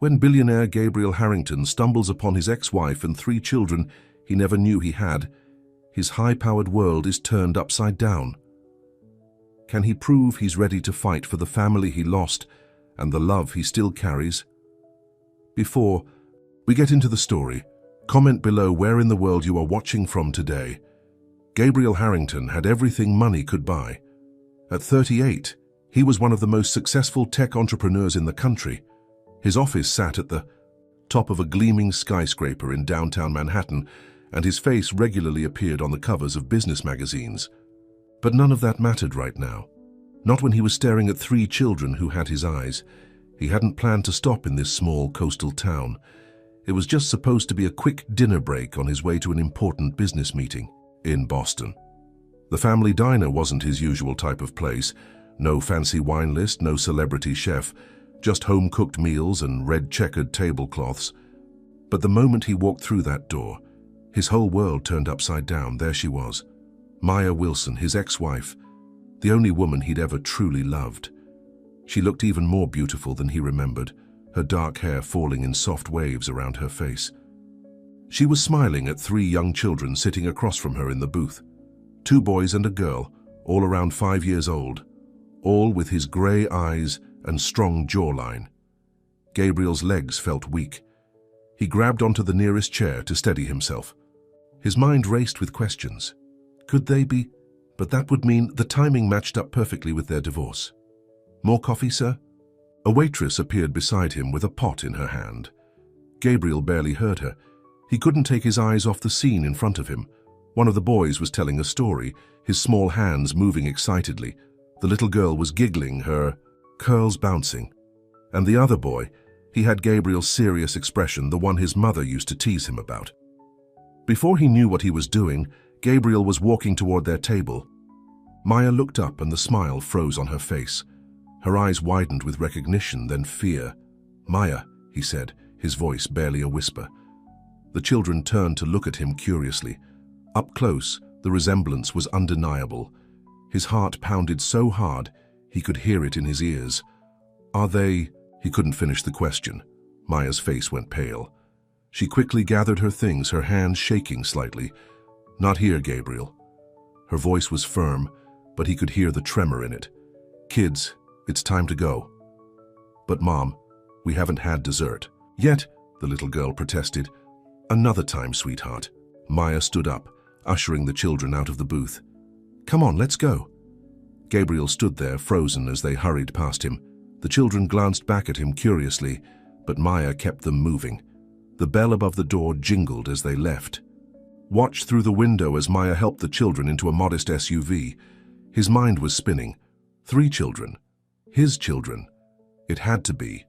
When billionaire Gabriel Harrington stumbles upon his ex-wife and 3 children he never knew he had, his high-powered world is turned upside down. Can he prove he's ready to fight for the family he lost and the love he still carries? Before we get into the story, comment below where in the world you are watching from today. Gabriel Harrington had everything money could buy. At 38, he was one of the most successful tech entrepreneurs in the country. His office sat at the top of a gleaming skyscraper in downtown Manhattan, and his face regularly appeared on the covers of business magazines. But none of that mattered right now. Not when he was staring at 3 children who had his eyes. He hadn't planned to stop in this small coastal town. It was just supposed to be a quick dinner break on his way to an important business meeting in Boston. The family diner wasn't his usual type of place. No fancy wine list, no celebrity chef, just home-cooked meals and red-checkered tablecloths. But the moment he walked through that door, his whole world turned upside down. There she was, Maya Wilson, his ex-wife, the only woman he'd ever truly loved. She looked even more beautiful than he remembered, her dark hair falling in soft waves around her face. She was smiling at 3 young children sitting across from her in the booth. 2 boys and a girl, all around 5 years old, all with his grey eyes and strong jawline. Gabriel's legs felt weak. He grabbed onto the nearest chair to steady himself. His mind raced with questions. Could they be? But that would mean the timing matched up perfectly with their divorce. More coffee, sir? A waitress appeared beside him with a pot in her hand. Gabriel barely heard her. He couldn't take his eyes off the scene in front of him. One of the boys was telling a story, his small hands moving excitedly. The little girl was giggling, her curls bouncing. And the other boy, he had Gabriel's serious expression, the one his mother used to tease him about. Before he knew what he was doing, Gabriel was walking toward their table. Maya looked up and the smile froze on her face. Her eyes widened with recognition, then fear. "Maya," he said, his voice barely a whisper. The children turned to look at him curiously. Up close, the resemblance was undeniable. His heart pounded so hard, he could hear it in his ears. "Are they—" He couldn't finish the question. Maya's face went pale. She quickly gathered her things, her hands shaking slightly. "Not here, Gabriel." Her voice was firm, but he could hear the tremor in it. "Kids, it's time to go." "But Mom, we haven't had dessert." "Yet," the little girl protested. "Another time, sweetheart." Maya stood up, ushering the children out of the booth. "Come on, let's go." Gabriel stood there, frozen, as they hurried past him. The children glanced back at him curiously, but Maya kept them moving. The bell above the door jingled as they left. Watched through the window as Maya helped the children into a modest SUV. His mind was spinning. 3 children. His children. It had to be.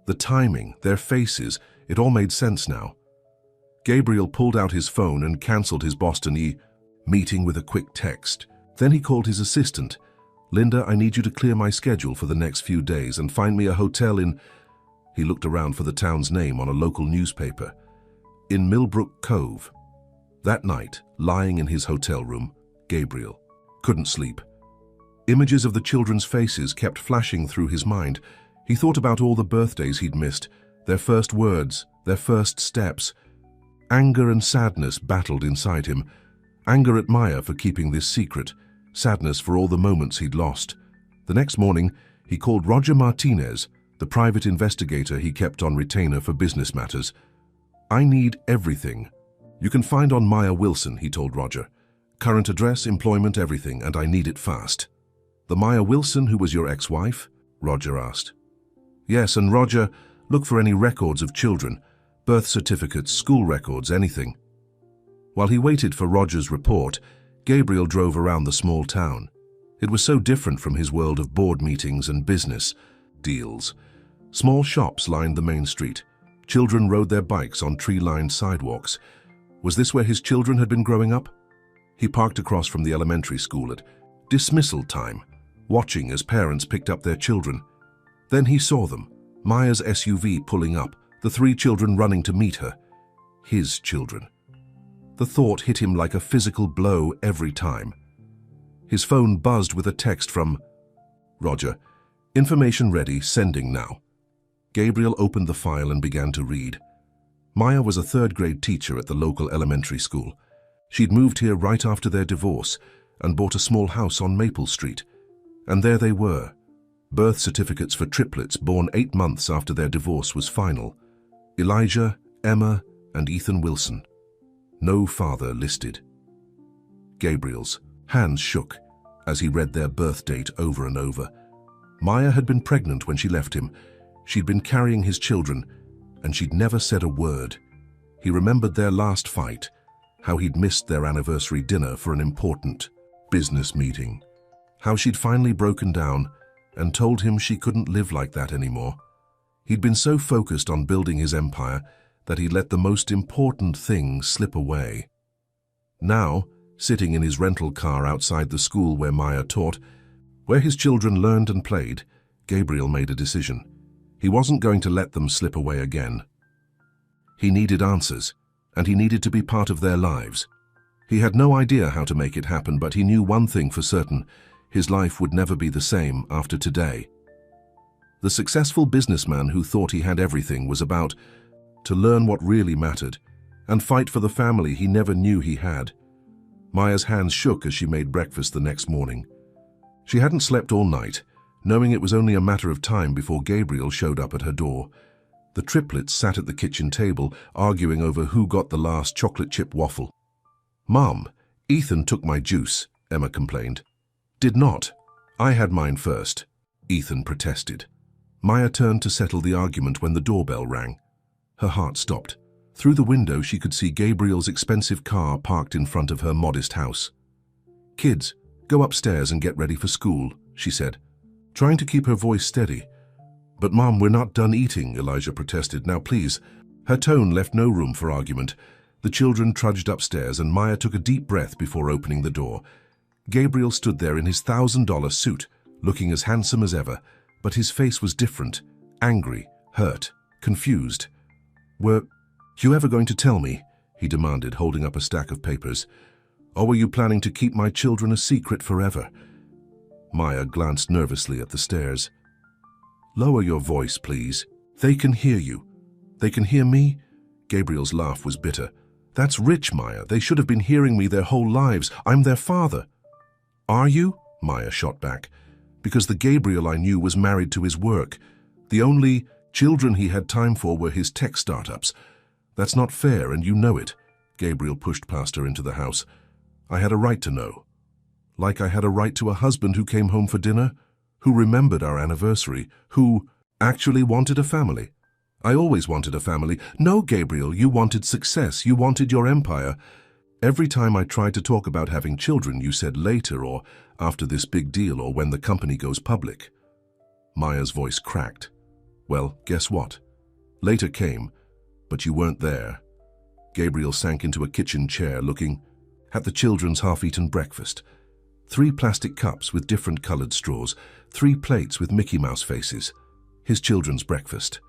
The timing, their faces, it all made sense now. Gabriel pulled out his phone and cancelled his Boston meeting with a quick text. Then he called his assistant. "Linda, I need you to clear my schedule for the next few days and find me a hotel in—" He looked around for the town's name on a local newspaper. "In Millbrook Cove." That night, lying in his hotel room, Gabriel couldn't sleep. Images of the children's faces kept flashing through his mind. He thought about all the birthdays he'd missed, their first words, their first steps. Anger and sadness battled inside him. Anger at Maya for keeping this secret, sadness for all the moments he'd lost. The next morning, he called Roger Martinez, the private investigator he kept on retainer for business matters. "I need everything you can find on Maya Wilson," he told Roger. "Current address, employment, everything, and I need it fast." "The Maya Wilson who was your ex-wife?" Roger asked. "Yes, and Roger, look for any records of children, birth certificates, school records, anything." While he waited for Roger's report, Gabriel drove around the small town. It was so different from his world of board meetings and business deals. Small shops lined the main street. Children rode their bikes on tree-lined sidewalks. Was this where his children had been growing up? He parked across from the elementary school at dismissal time, watching as parents picked up their children. Then he saw them, Maya's SUV pulling up, the 3 children running to meet her. His children. The thought hit him like a physical blow every time. His phone buzzed with a text from Roger. "Information ready, sending now." Gabriel opened the file and began to read. Maya was a third-grade teacher at the local elementary school. She'd moved here right after their divorce and bought a small house on Maple Street. And there they were, birth certificates for triplets born 8 months after their divorce was final. Elijah, Emma, and Ethan Wilson. No father listed. Gabriel's hands shook as he read their birth date over and over. Maya had been pregnant when she left him. She'd been carrying his children, and she'd never said a word. He remembered their last fight, how he'd missed their anniversary dinner for an important business meeting, how she'd finally broken down and told him she couldn't live like that anymore. He'd been so focused on building his empire that he let the most important thing slip away. Now, sitting in his rental car outside the school where Maya taught, where his children learned and played, Gabriel made a decision. He wasn't going to let them slip away again. He needed answers, and he needed to be part of their lives. He had no idea how to make it happen, but he knew one thing for certain: his life would never be the same after today. The successful businessman who thought he had everything was about to learn what really mattered and fight for the family he never knew he had. Maya's hands shook as she made breakfast the next morning. She hadn't slept all night, knowing it was only a matter of time before Gabriel showed up at her door. The triplets sat at the kitchen table, arguing over who got the last chocolate chip waffle. "Mom, Ethan took my juice," Emma complained. "Did not. I had mine first," Ethan protested. Maya turned to settle the argument when the doorbell rang. Her heart stopped. Through the window, she could see Gabriel's expensive car parked in front of her modest house. "Kids, go upstairs and get ready for school," she said, trying to keep her voice steady. "But Mom, we're not done eating," Elijah protested. "Now please." Her tone left no room for argument. The children trudged upstairs and Maya took a deep breath before opening the door. Gabriel stood there in his $1,000 suit, looking as handsome as ever, but his face was different, angry, hurt, confused. "Were you ever going to tell me?" he demanded, holding up a stack of papers. "Or were you planning to keep my children a secret forever?" Maya glanced nervously at the stairs. "Lower your voice, please. They can hear you." "They can hear me?" Gabriel's laugh was bitter. "That's rich, Maya. They should have been hearing me their whole lives. I'm their father." "Are you?" Maya shot back. "Because the Gabriel I knew was married to his work. The only children he had time for were his tech startups. That's not fair, and you know it." Gabriel pushed past her into the house. "I had a right to know. Like I had a right to a husband who came home for dinner, who remembered our anniversary, who actually wanted a family. I always wanted a family." "No, Gabriel, you wanted success. You wanted your empire. Every time I tried to talk about having children, you said later or after this big deal or when the company goes public." Maya's voice cracked. "Well, guess what? Later came, but you weren't there." Gabriel sank into a kitchen chair, looking at the children's half-eaten breakfast. 3 plastic cups with different colored straws, 3 plates with Mickey Mouse faces. His children's breakfast.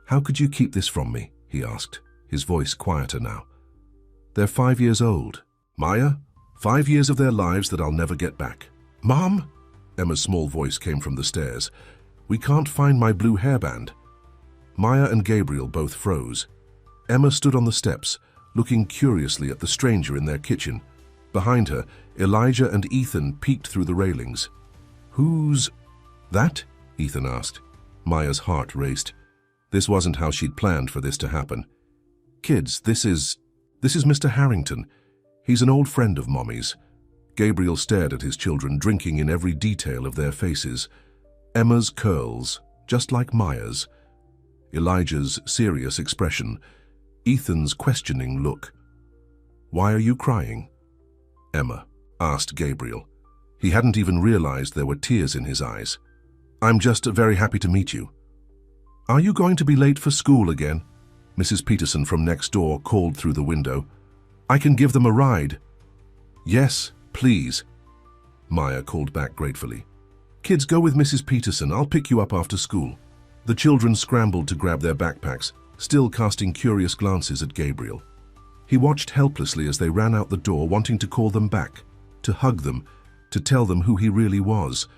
"How could you keep this from me?" he asked, his voice quieter now. "They're 5 years old. Maya, 5 years of their lives that I'll never get back." "Mom?" Emma's small voice came from the stairs. "We can't find my blue hairband." Maya and Gabriel both froze. Emma stood on the steps, looking curiously at the stranger in their kitchen. Behind her, Elijah and Ethan peeked through the railings. "Who's that?" Ethan asked. Maya's heart raced. This wasn't how she'd planned for this to happen. "Kids, this is Mr. Harrington. He's an old friend of Mommy's." Gabriel stared at his children, drinking in every detail of their faces. Emma's curls, just like Maya's. Elijah's serious expression. Ethan's questioning look. "Why are you crying?" Emma asked Gabriel. He hadn't even realized there were tears in his eyes. "I'm just very happy to meet you." "Are you going to be late for school again?" Mrs. Peterson from next door called through the window. "I can give them a ride." "Yes, please," Maya called back gratefully. "Kids, go with Mrs. Peterson. I'll pick you up after school." The children scrambled to grab their backpacks, still casting curious glances at Gabriel. He watched helplessly as they ran out the door, wanting to call them back, to hug them, to tell them who he really was.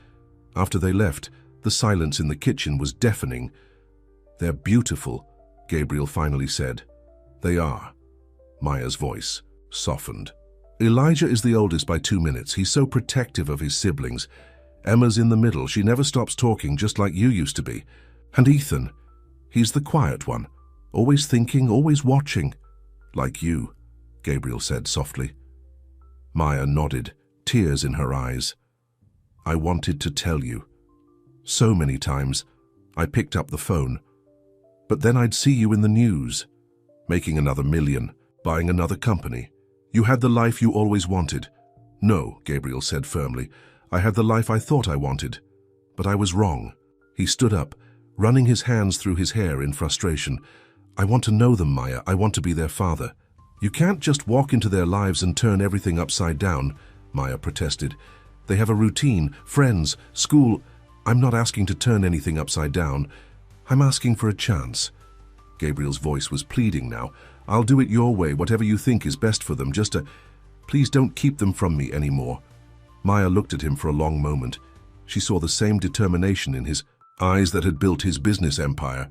After they left, the silence in the kitchen was deafening. "They're beautiful," Gabriel finally said. "They are." Maya's voice softened. "Elijah is the oldest by 2 minutes. He's so protective of his siblings. Emma's in the middle. She never stops talking, just like you used to be. And Ethan, he's the quiet one, always thinking, always watching. Like you," Gabriel said softly. Maya nodded, tears in her eyes. "I wanted to tell you. So many times, I picked up the phone. But then I'd see you in the news, making another million, buying another company. You had the life you always wanted." "No," Gabriel said firmly. "I had the life I thought I wanted. But I was wrong." He stood up, running his hands through his hair in frustration. "I want to know them, Maya. I want to be their father." "You can't just walk into their lives and turn everything upside down," Maya protested. "They have a routine, friends, school. I'm not asking to turn anything upside down. I'm asking for a chance." Gabriel's voice was pleading now. "I'll do it your way, whatever you think is best for them. Please don't keep them from me anymore." Maya looked at him for a long moment. She saw the same determination in his eyes that had built his business empire.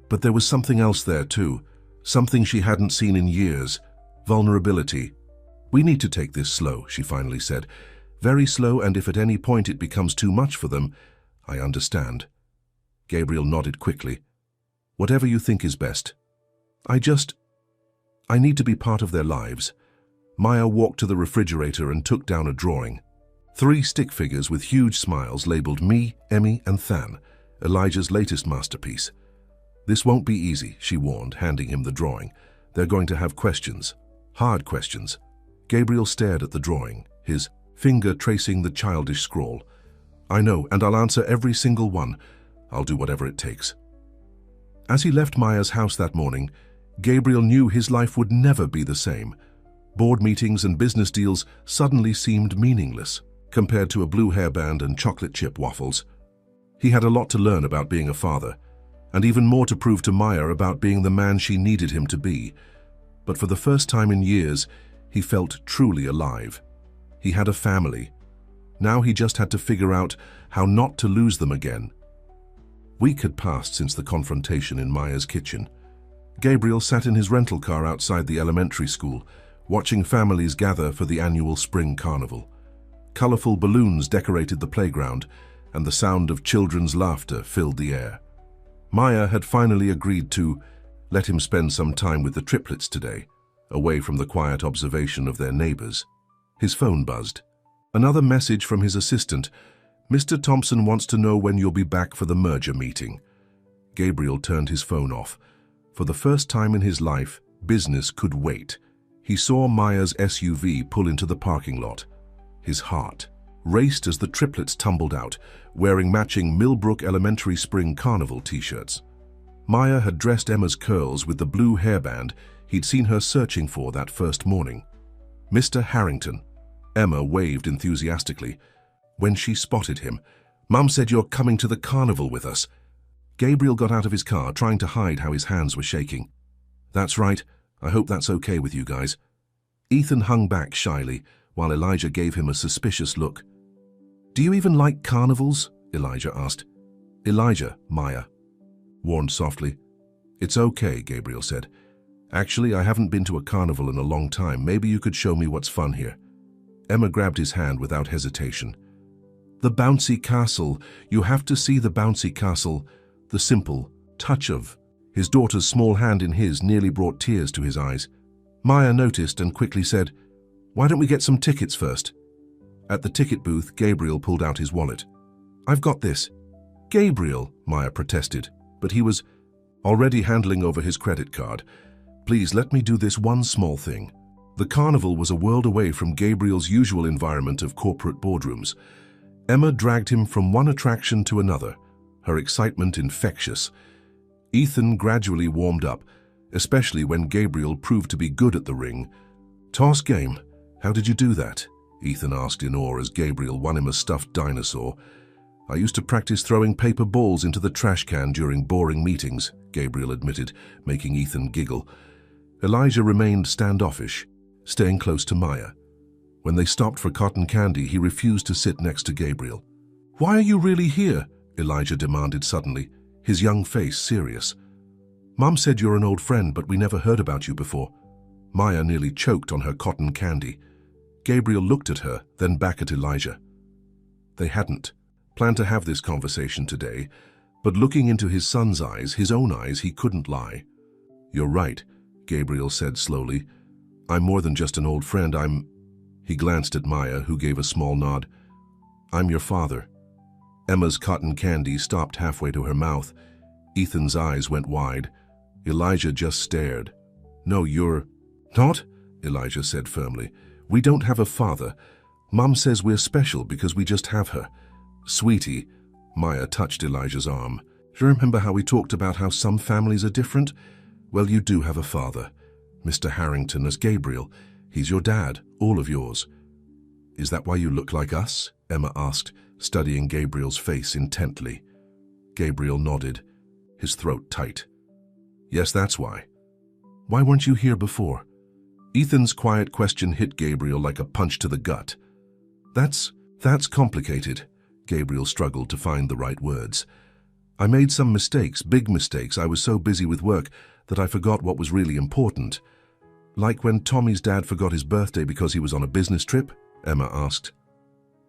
But there was something else there too, something she hadn't seen in years. Vulnerability. "We need to take this slow," she finally said. "Very slow, and if at any point it becomes too much for them, I understand." Gabriel nodded quickly. "Whatever you think is best. I need to be part of their lives." Maya walked to the refrigerator and took down a drawing. 3 stick figures with huge smiles labeled me, Emmy, and Than, Elijah's latest masterpiece. "This won't be easy," she warned, handing him the drawing. "They're going to have questions. Hard questions." Gabriel stared at the drawing, his finger tracing the childish scrawl. "I know, and I'll answer every single one. I'll do whatever it takes." As he left Maya's house that morning, Gabriel knew his life would never be the same. Board meetings and business deals suddenly seemed meaningless compared to a blue hairband and chocolate chip waffles. He had a lot to learn about being a father, and even more to prove to Maya about being the man she needed him to be. But for the first time in years, he felt truly alive. He had a family. Now he just had to figure out how not to lose them again. A week had passed since the confrontation in Maya's kitchen. Gabriel sat in his rental car outside the elementary school, watching families gather for the annual spring carnival. Colorful balloons decorated the playground, and the sound of children's laughter filled the air. Maya had finally agreed to let him spend some time with the triplets today, away from the quiet observation of their neighbors. His phone buzzed. Another message from his assistant. "Mr. Thompson wants to know when you'll be back for the merger meeting." Gabriel turned his phone off. For the first time in his life, business could wait. He saw Maya's SUV pull into the parking lot. His heart raced as the triplets tumbled out, wearing matching Millbrook Elementary Spring Carnival t-shirts. Maya had dressed Emma's curls with the blue hairband he'd seen her searching for that first morning. "Mr. Harrington." Emma waved enthusiastically. When she spotted him, "Mum said you're coming to the carnival with us." Gabriel got out of his car, trying to hide how his hands were shaking. "That's right. I hope that's okay with you guys." Ethan hung back shyly, while Elijah gave him a suspicious look. "Do you even like carnivals?" Elijah asked. "Elijah," Maya warned softly. "It's okay," Gabriel said. "Actually, I haven't been to a carnival in a long time. Maybe you could show me what's fun here." Emma grabbed his hand without hesitation. "The bouncy castle. You have to see the bouncy castle." The simple touch of his daughter's small hand in his nearly brought tears to his eyes. Maya noticed and quickly said, "Why don't we get some tickets first?" At the ticket booth, Gabriel pulled out his wallet. "I've got this." "Gabriel," Maya protested, but he was already handling over his credit card. "Please let me do this one small thing." The carnival was a world away from Gabriel's usual environment of corporate boardrooms. Emma dragged him from one attraction to another, her excitement infectious. Ethan gradually warmed up, especially when Gabriel proved to be good at the ring. "Toss game. How did you do that?" Ethan asked in awe as Gabriel won him a stuffed dinosaur. "I used to practice throwing paper balls into the trash can during boring meetings," Gabriel admitted, making Ethan giggle. Elijah remained standoffish, staying close to Maya. When they stopped for cotton candy, he refused to sit next to Gabriel. "Why are you really here?" Elijah demanded suddenly, his young face serious. Mom said you're an old friend, but we never heard about you before. Maya nearly choked on her cotton candy. Gabriel looked at her, then back at Elijah. They hadn't planned to have this conversation today, but looking into his son's eyes, his own eyes, he couldn't lie. You're right, Gabriel said slowly. I'm more than just an old friend, He glanced at Maya, who gave a small nod. I'm your father. Emma's cotton candy stopped halfway to her mouth. Ethan's eyes went wide. Elijah just stared. No, you're not, Elijah said firmly. We don't have a father. Mom says we're special because we just have her. Sweetie, Maya touched Elijah's arm. Do you remember how we talked about how some families are different? Well, you do have a father. Mr. Harrington as Gabriel. He's your dad, all of yours. Is that why you look like us? Emma asked, studying Gabriel's face intently. Gabriel nodded, his throat tight. Yes, that's why. Why weren't you here before? Ethan's quiet question hit Gabriel like a punch to the gut. That's complicated. Gabriel struggled to find the right words. I made some mistakes, big mistakes. I was so busy with work that I forgot what was really important. Like when Tommy's dad forgot his birthday because he was on a business trip? Emma asked.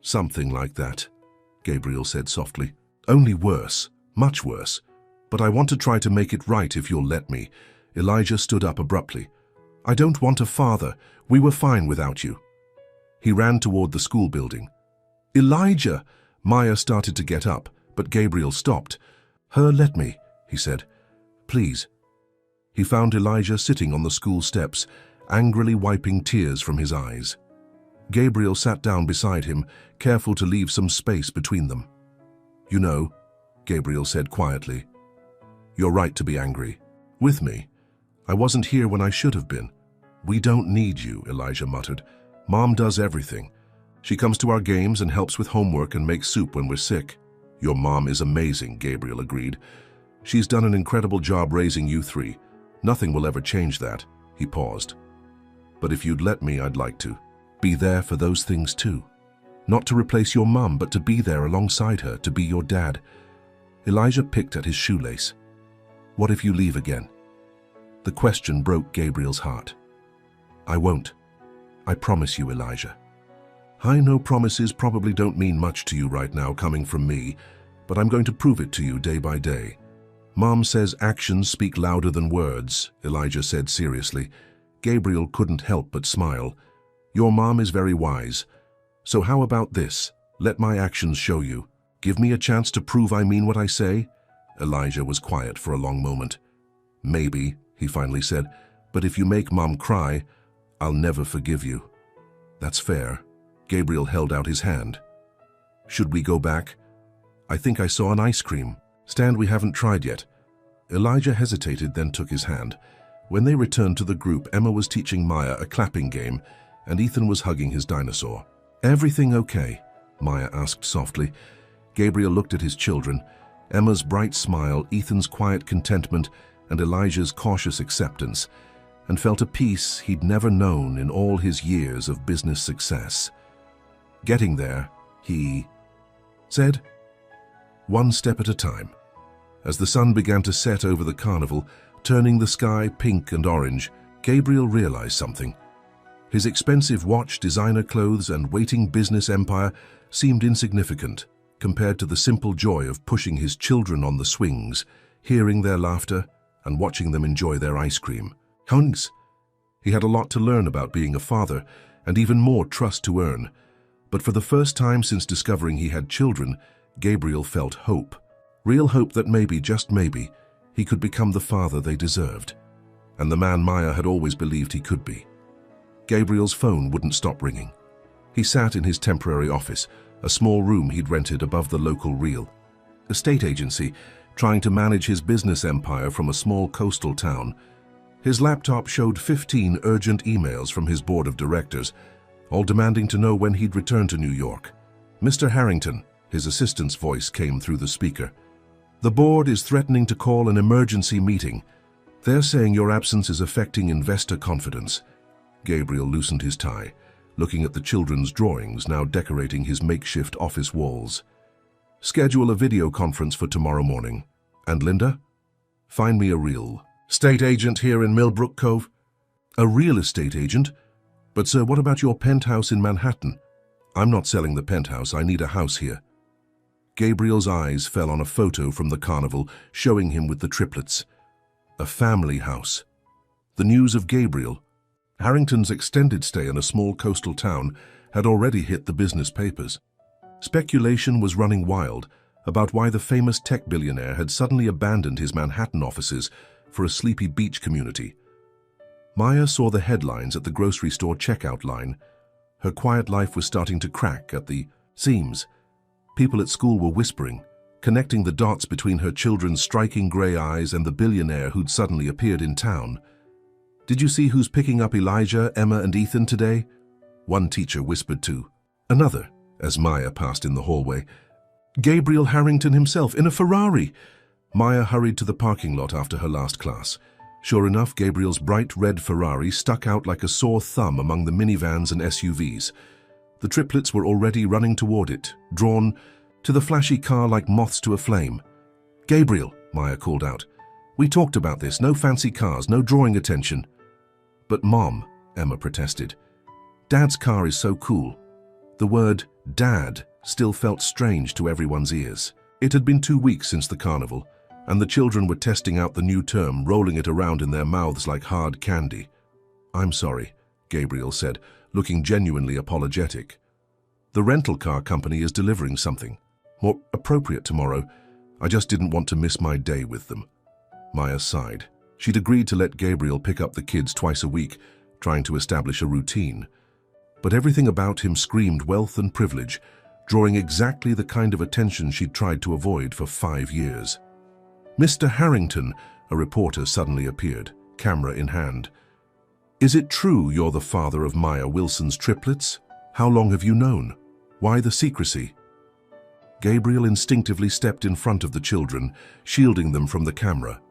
Something like that, Gabriel said softly. Only worse, much worse. But I want to try to make it right if you'll let me. Elijah stood up abruptly. I don't want a father. We were fine without you. He ran toward the school building. Elijah! Maya started to get up, but Gabriel stopped. Let me, he said. Please. He found Elijah sitting on the school steps, angrily wiping tears from his eyes. Gabriel sat down beside him, careful to leave some space between them. You know, Gabriel said quietly, you're right to be angry. With me. I wasn't here when I should have been. We don't need you, Elijah muttered. Mom does everything. She comes to our games and helps with homework and makes soup when we're sick. Your mom is amazing, Gabriel agreed. She's done an incredible job raising you three. Nothing will ever change that. He paused. But if you'd let me, I'd like to. Be there for those things too. Not to replace your mum, but to be there alongside her, to be your dad. Elijah picked at his shoelace. What if you leave again? The question broke Gabriel's heart. I won't. I promise you, Elijah. I know promises probably don't mean much to you right now coming from me, but I'm going to prove it to you day by day. Mom says actions speak louder than words, Elijah said seriously. Gabriel couldn't help but smile. Your mom is very wise. So how about this? Let my actions show you. Give me a chance to prove I mean what I say? Elijah was quiet for a long moment. Maybe, he finally said, but if you make Mom cry, I'll never forgive you. That's fair. Gabriel held out his hand. Should we go back? I think I saw an ice cream stand we haven't tried yet. Elijah hesitated, then took his hand. When they returned to the group, Emma was teaching Maya a clapping game, and Ethan was hugging his dinosaur. Everything okay? Maya asked softly. Gabriel looked at his children. Emma's bright smile, Ethan's quiet contentment, and Elijah's cautious acceptance, and felt a peace he'd never known in all his years of business success. Getting there, he said, one step at a time. As the sun began to set over the carnival, turning the sky pink and orange, Gabriel realized something. His expensive watch, designer clothes, and waiting business empire seemed insignificant compared to the simple joy of pushing his children on the swings, hearing their laughter, and watching them enjoy their ice cream. Hunks! He had a lot to learn about being a father, and even more trust to earn. But for the first time since discovering he had children, Gabriel felt hope. Real hope that maybe, just maybe, he could become the father they deserved, and the man Maya had always believed he could be. Gabriel's phone wouldn't stop ringing. He sat in his temporary office, a small room he'd rented above the local real estate agency, trying to manage his business empire from a small coastal town. His laptop showed 15 urgent emails from his board of directors, all demanding to know when he'd return to New York. Mr. Harrington, his assistant's voice came through the speaker. The board is threatening to call an emergency meeting. They're saying your absence is affecting investor confidence. Gabriel loosened his tie, looking at the children's drawings now decorating his makeshift office walls. Schedule a video conference for tomorrow morning. And Linda? Find me a reel. Estate agent here in Millbrook Cove. A real estate agent? But sir, what about your penthouse in Manhattan? I'm not selling the penthouse, I need a house here. Gabriel's eyes fell on a photo from the carnival showing him with the triplets. A family house. The news of Gabriel, Harrington's extended stay in a small coastal town, had already hit the business papers. Speculation was running wild about why the famous tech billionaire had suddenly abandoned his Manhattan offices for a sleepy beach community. Maya saw the headlines at the grocery store checkout line. Her quiet life was starting to crack at the seams. People at school were whispering, connecting the dots between her children's striking grey eyes and the billionaire who'd suddenly appeared in town. "Did you see who's picking up Elijah, Emma, and Ethan today?" one teacher whispered to another as Maya passed in the hallway. "Gabriel Harrington himself, in a Ferrari!" Maya hurried to the parking lot after her last class. Sure enough, Gabriel's bright red Ferrari stuck out like a sore thumb among the minivans and SUVs. The triplets were already running toward it, drawn to the flashy car like moths to a flame. "Gabriel," Maya called out. "We talked about this, no fancy cars, no drawing attention." "But Mom," Emma protested. "Dad's car is so cool." The word Dad still felt strange to everyone's ears. It had been 2 weeks since the carnival, and the children were testing out the new term, rolling it around in their mouths like hard candy. "I'm sorry," Gabriel said, looking genuinely apologetic. "The rental car company is delivering something more appropriate tomorrow. I just didn't want to miss my day with them." Maya sighed. She'd agreed to let Gabriel pick up the kids twice a week, trying to establish a routine. But everything about him screamed wealth and privilege, drawing exactly the kind of attention she'd tried to avoid for 5 years. "Mr. Harrington," a reporter suddenly appeared, camera in hand. "Is it true you're the father of Maya Wilson's triplets? How long have you known? Why the secrecy?" Gabriel instinctively stepped in front of the children, shielding them from the camera.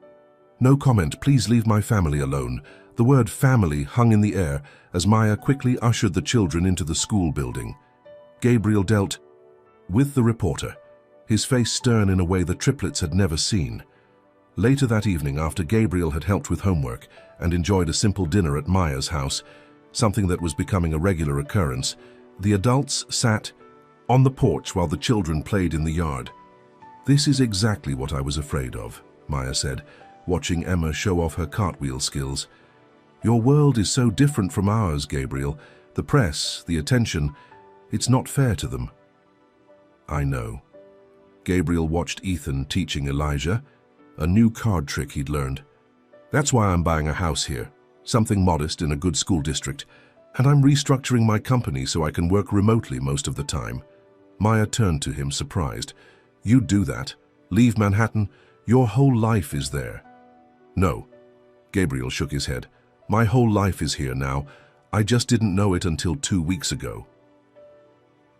"No comment, please leave my family alone." The word family hung in the air as Maya quickly ushered the children into the school building. Gabriel dealt with the reporter, his face stern in a way the triplets had never seen. Later that evening, after Gabriel had helped with homework and enjoyed a simple dinner at Maya's house, something that was becoming a regular occurrence, the adults sat on the porch while the children played in the yard. "This is exactly what I was afraid of," Maya said, watching Emma show off her cartwheel skills. "Your world is so different from ours, Gabriel. The press, the attention, it's not fair to them." "I know." Gabriel watched Ethan teaching Elijah, a new card trick he'd learned. "That's why I'm buying a house here, something modest in a good school district, and I'm restructuring my company so I can work remotely most of the time." Maya turned to him, surprised. "You'd do that? Leave Manhattan? Your whole life is there." "No." Gabriel shook his head. "My whole life is here now. I just didn't know it until 2 weeks ago."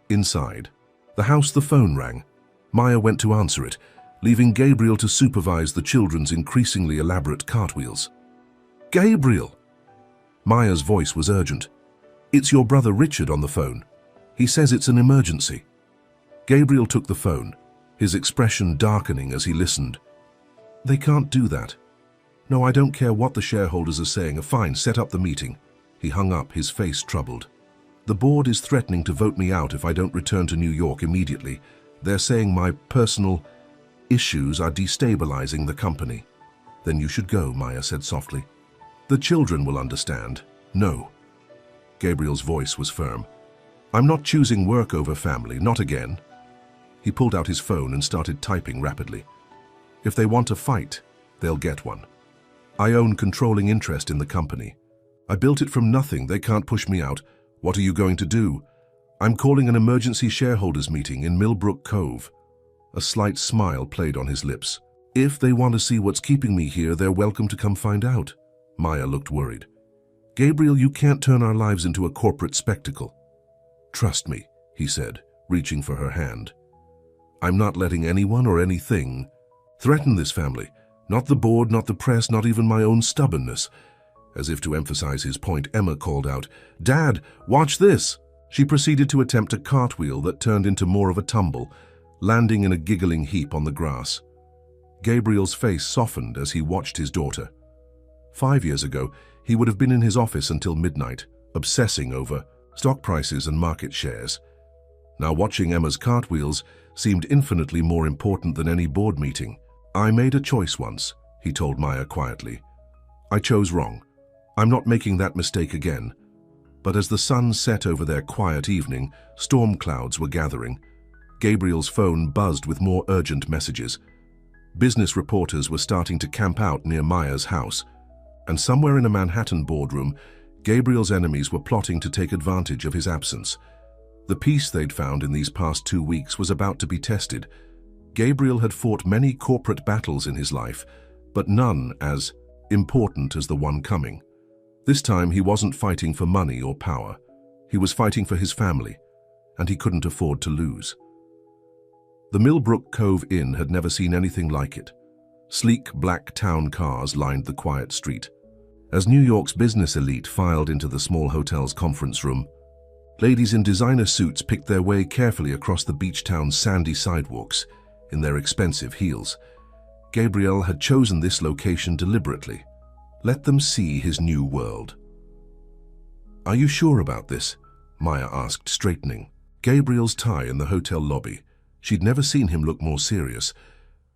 Inside the house, the phone rang. Maya went to answer it, leaving Gabriel to supervise the children's increasingly elaborate cartwheels. "Gabriel!" Maya's voice was urgent. "It's your brother Richard on the phone. He says it's an emergency." Gabriel took the phone, his expression darkening as he listened. "They can't do that. No, I don't care what the shareholders are saying. Fine, set up the meeting." He hung up, his face troubled. "The board is threatening to vote me out if I don't return to New York immediately. They're saying my personal issues are destabilizing the company." "Then you should go," Maya said softly. "The children will understand." "No." Gabriel's voice was firm. "I'm not choosing work over family, not again." He pulled out his phone and started typing rapidly. "If they want a fight, they'll get one. I own controlling interest in the company. I built it from nothing. They can't push me out. What are you going to do? I'm calling an emergency shareholders meeting in Millbrook Cove." A slight smile played on his lips. "If they want to see what's keeping me here, they're welcome to come find out." Maya looked worried. "Gabriel, you can't turn our lives into a corporate spectacle." "Trust me," he said, reaching for her hand. "I'm not letting anyone or anything threaten this family. Not the board, not the press, not even my own stubbornness." As if to emphasize his point, Emma called out, "Dad, watch this!" She proceeded to attempt a cartwheel that turned into more of a tumble, landing in a giggling heap on the grass. Gabriel's face softened as he watched his daughter. 5 years ago, he would have been in his office until midnight, obsessing over stock prices and market shares. Now watching Emma's cartwheels seemed infinitely more important than any board meeting. "I made a choice once," he told Maya quietly. "I chose wrong. I'm not making that mistake again." But as the sun set over their quiet evening, storm clouds were gathering. Gabriel's phone buzzed with more urgent messages. Business reporters were starting to camp out near Maya's house. And somewhere in a Manhattan boardroom, Gabriel's enemies were plotting to take advantage of his absence. The peace they'd found in these past 2 weeks was about to be tested. Gabriel had fought many corporate battles in his life, but none as important as the one coming. This time he wasn't fighting for money or power. He was fighting for his family, and he couldn't afford to lose. The Millbrook Cove Inn had never seen anything like it. Sleek black town cars lined the quiet street. As New York's business elite filed into the small hotel's conference room, ladies in designer suits picked their way carefully across the beach town's sandy sidewalks in their expensive heels. Gabriel had chosen this location deliberately. Let them see his new world. "Are you sure about this?" Maya asked, straightening. Gabriel's tie in the hotel lobby. She'd never seen him look more serious.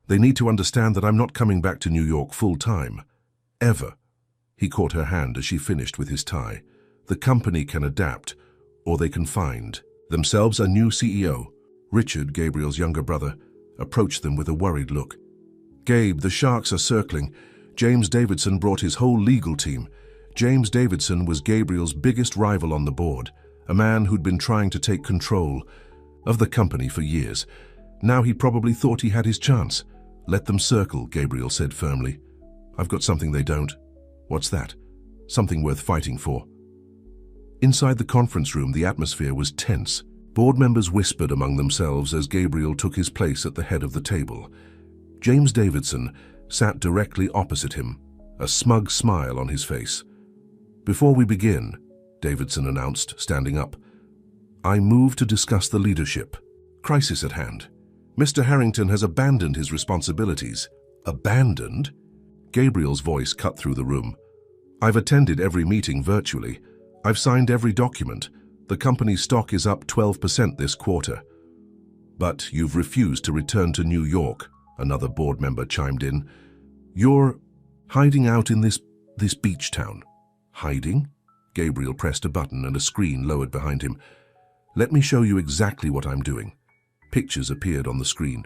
"They need to understand that I'm not coming back to New York full-time. Ever." He caught her hand as she finished with his tie. "The company can adapt, or they can find themselves a new CEO." Richard, Gabriel's younger brother, approached them with a worried look. "Gabe, the sharks are circling. James Davidson brought his whole legal team. James Davidson was Gabriel's biggest rival on the board, a man who'd been trying to take control of the company for years. Now he probably thought he had his chance." "Let them circle," Gabriel said firmly. "I've got something they don't." "What's that?" "Something worth fighting for." Inside the conference room, the atmosphere was tense. Board members whispered among themselves as Gabriel took his place at the head of the table. James Davidson sat directly opposite him, a smug smile on his face. "Before we begin," Davidson announced, standing up, "I move to discuss the leadership crisis at hand. Mr. Harrington has abandoned his responsibilities." "Abandoned?" Gabriel's voice cut through the room. "I've attended every meeting virtually. I've signed every document. The company's stock is up 12% this quarter." "But you've refused to return to New York," another board member chimed in. "You're hiding out in this beach town." "Hiding?" Gabriel pressed a button and a screen lowered behind him. "Let me show you exactly what I'm doing." Pictures appeared on the screen.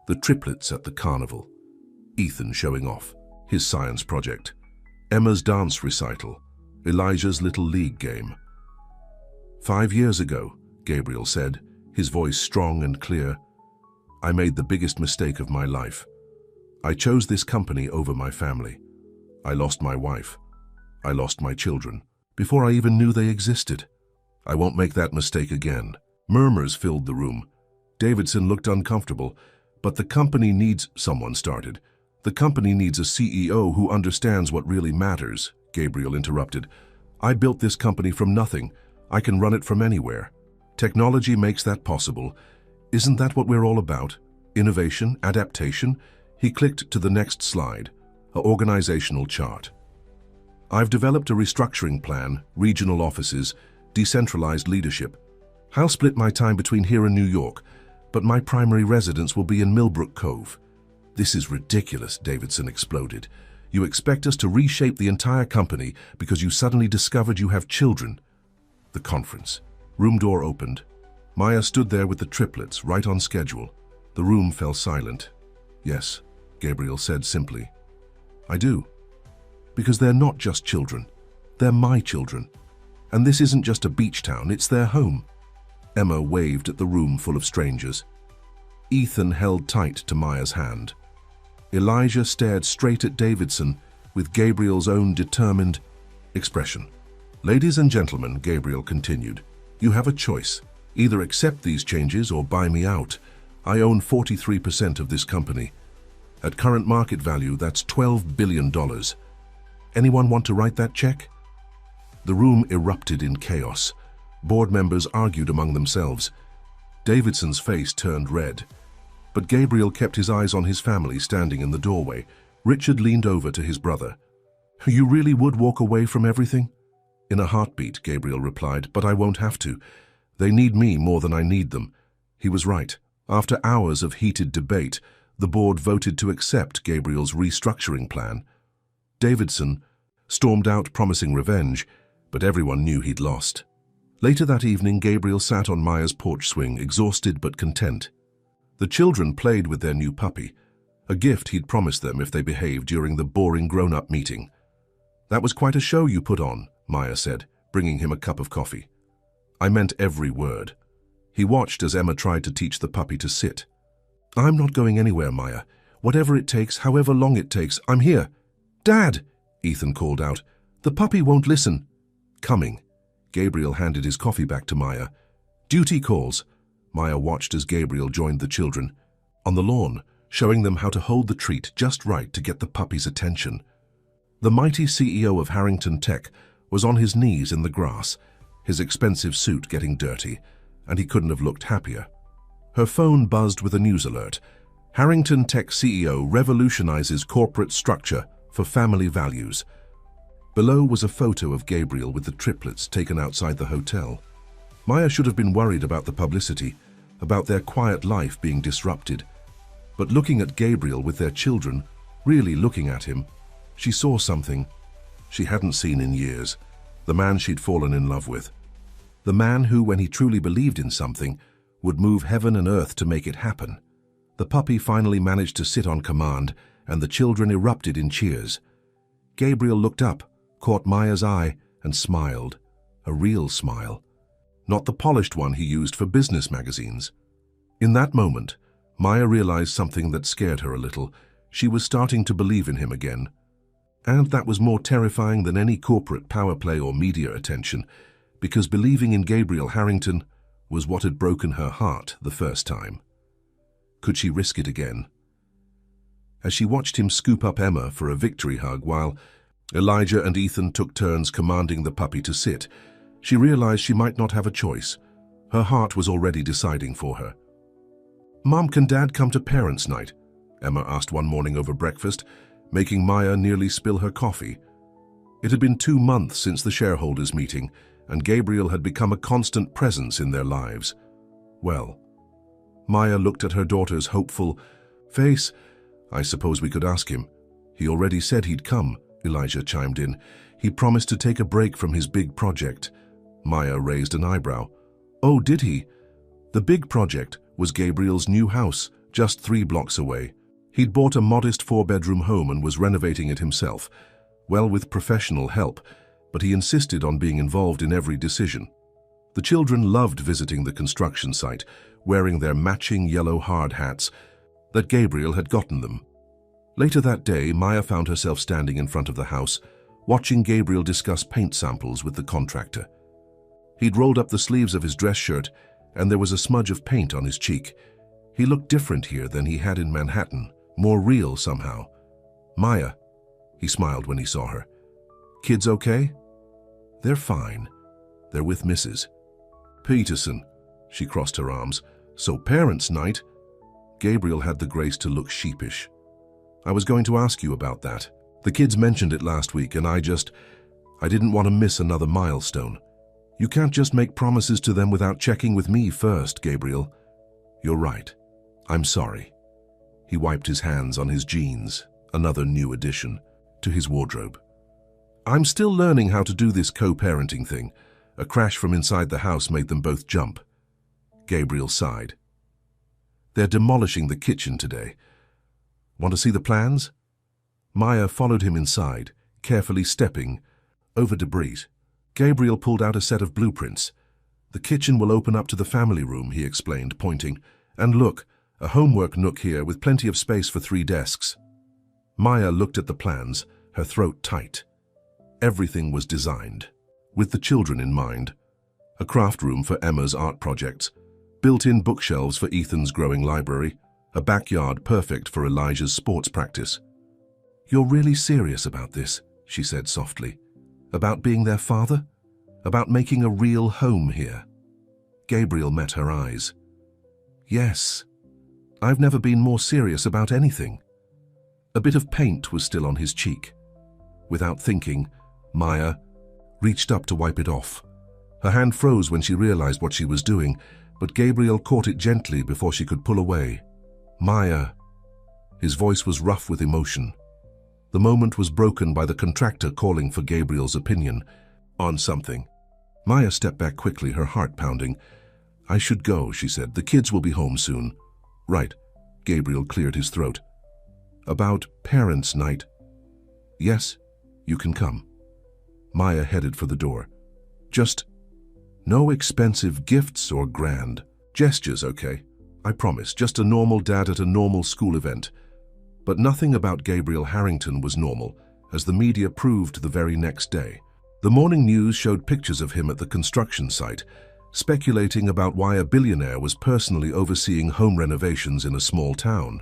The triplets at the carnival. Ethan showing off his science project. Emma's dance recital. Elijah's little league game. 5 years ago, Gabriel said, his voice strong and clear, "I made the biggest mistake of my life. I chose this company over my family. I lost my wife. I lost my children, before I even knew they existed. I won't make that mistake again." Murmurs filled the room. Davidson looked uncomfortable. "But the company needs," someone started. "The company needs a CEO who understands what really matters," Gabriel interrupted. "I built this company from nothing. I can run it from anywhere. Technology makes that possible. Isn't that what we're all about? Innovation, adaptation?" He clicked to the next slide, an organizational chart. "I've developed a restructuring plan, regional offices, decentralized leadership. I'll split my time between here and New York, but my primary residence will be in Millbrook Cove." "This is ridiculous," Davidson exploded. "You expect us to reshape the entire company because you suddenly discovered you have children." The conference. Room door opened. Maya stood there with the triplets, right on schedule. The room fell silent. "Yes," Gabriel said simply. "I do. Because they're not just children. They're my children. And this isn't just a beach town, it's their home." Emma waved at the room full of strangers. Ethan held tight to Maya's hand. Elijah stared straight at Davidson with Gabriel's own determined expression. "Ladies and gentlemen," Gabriel continued, "you have a choice. Either accept these changes or buy me out. I own 43% of this company. At current market value, that's $12 billion. Anyone want to write that check?" The room erupted in chaos. Board members argued among themselves. Davidson's face turned red. But Gabriel kept his eyes on his family standing in the doorway. Richard leaned over to his brother. You really would walk away from everything? In a heartbeat, Gabriel replied, but I won't have to. They need me more than I need them. He was right. After hours of heated debate, the board voted to accept Gabriel's restructuring plan. Davidson stormed out promising revenge, but everyone knew he'd lost. Later that evening, Gabriel sat on Maya's porch swing, exhausted but content. The children played with their new puppy, a gift he'd promised them if they behaved during the boring grown-up meeting. That was quite a show you put on, Maya said, bringing him a cup of coffee. I meant every word. He watched as Emma tried to teach the puppy to sit. I'm not going anywhere, Maya. Whatever it takes, however long it takes, I'm here. Dad, Ethan called out. The puppy won't listen. Coming. Gabriel handed his coffee back to Maya. Duty calls. Maya watched as Gabriel joined the children on the lawn, showing them how to hold the treat just right to get the puppy's attention. The mighty CEO of Harrington Tech was on his knees in the grass, his expensive suit getting dirty, and he couldn't have looked happier. Her phone buzzed with a news alert. Harrington Tech CEO revolutionizes corporate structure for family values. Below was a photo of Gabriel with the triplets taken outside the hotel. Maya should have been worried about the publicity, about their quiet life being disrupted. But looking at Gabriel with their children, really looking at him, she saw something she hadn't seen in years, the man she'd fallen in love with. The man who, when he truly believed in something, would move heaven and earth to make it happen. The puppy finally managed to sit on command, and the children erupted in cheers. Gabriel looked up, caught Maya's eye, and smiled. A real smile. Not the polished one he used for business magazines. In that moment, Maya realized something that scared her a little. She was starting to believe in him again. And that was more terrifying than any corporate power play or media attention, because believing in Gabriel Harrington was what had broken her heart the first time. Could she risk it again? As she watched him scoop up Emma for a victory hug while Elijah and Ethan took turns commanding the puppy to sit, she realized she might not have a choice. Her heart was already deciding for her. Mom, can Dad come to parents' night? Emma asked one morning over breakfast, making Maya nearly spill her coffee. It had been 2 months since the shareholders' meeting, and Gabriel had become a constant presence in their lives. Well, Maya looked at her daughter's hopeful face. I suppose we could ask him. He already said he'd come, Elijah chimed in. He promised to take a break from his big project. Maya raised an eyebrow. Oh, did he? The big project was Gabriel's new house, just 3 blocks away. He'd bought a modest 4-bedroom home and was renovating it himself, well, with professional help, but he insisted on being involved in every decision. The children loved visiting the construction site, wearing their matching yellow hard hats that Gabriel had gotten them. Later that day, Maya found herself standing in front of the house, watching Gabriel discuss paint samples with the contractor. He'd rolled up the sleeves of his dress shirt, and there was a smudge of paint on his cheek. He looked different here than he had in Manhattan, more real somehow. Maya, he smiled when he saw her. Kids okay? They're fine. They're with Mrs. Peterson. She crossed her arms. So parents' night? Gabriel had the grace to look sheepish. I was going to ask you about that. The kids mentioned it last week, and I didn't want to miss another milestone. You can't just make promises to them without checking with me first, Gabriel. You're right. I'm sorry. He wiped his hands on his jeans, another new addition to his wardrobe. I'm still learning how to do this co-parenting thing. A crash from inside the house made them both jump. Gabriel sighed. They're demolishing the kitchen today. Want to see the plans? Maya followed him inside, carefully stepping over debris. Gabriel pulled out a set of blueprints. The kitchen will open up to the family room, he explained, pointing. And look, a homework nook here with plenty of space for 3 desks. Maya looked at the plans, her throat tight. Everything was designed with the children in mind. A craft room for Emma's art projects, built-in bookshelves for Ethan's growing library, a backyard perfect for Elijah's sports practice. You're really serious about this, she said softly. About being their father? About making a real home here? Gabriel met her eyes. Yes. I've never been more serious about anything. A bit of paint was still on his cheek. Without thinking, Maya reached up to wipe it off. Her hand froze when she realized what she was doing, but Gabriel caught it gently before she could pull away. "Maya." His voice was rough with emotion. The moment was broken by the contractor calling for Gabriel's opinion on something. Maya stepped back quickly, her heart pounding. "I should go," she said. "The kids will be home soon." "Right." Gabriel cleared his throat. "About parents' night." "Yes, you can come." Maya headed for the door. "Just no expensive gifts or grand gestures, okay? I promise, just a normal dad at a normal school event." But nothing about Gabriel Harrington was normal, as the media proved the very next day. The morning news showed pictures of him at the construction site, speculating about why a billionaire was personally overseeing home renovations in a small town.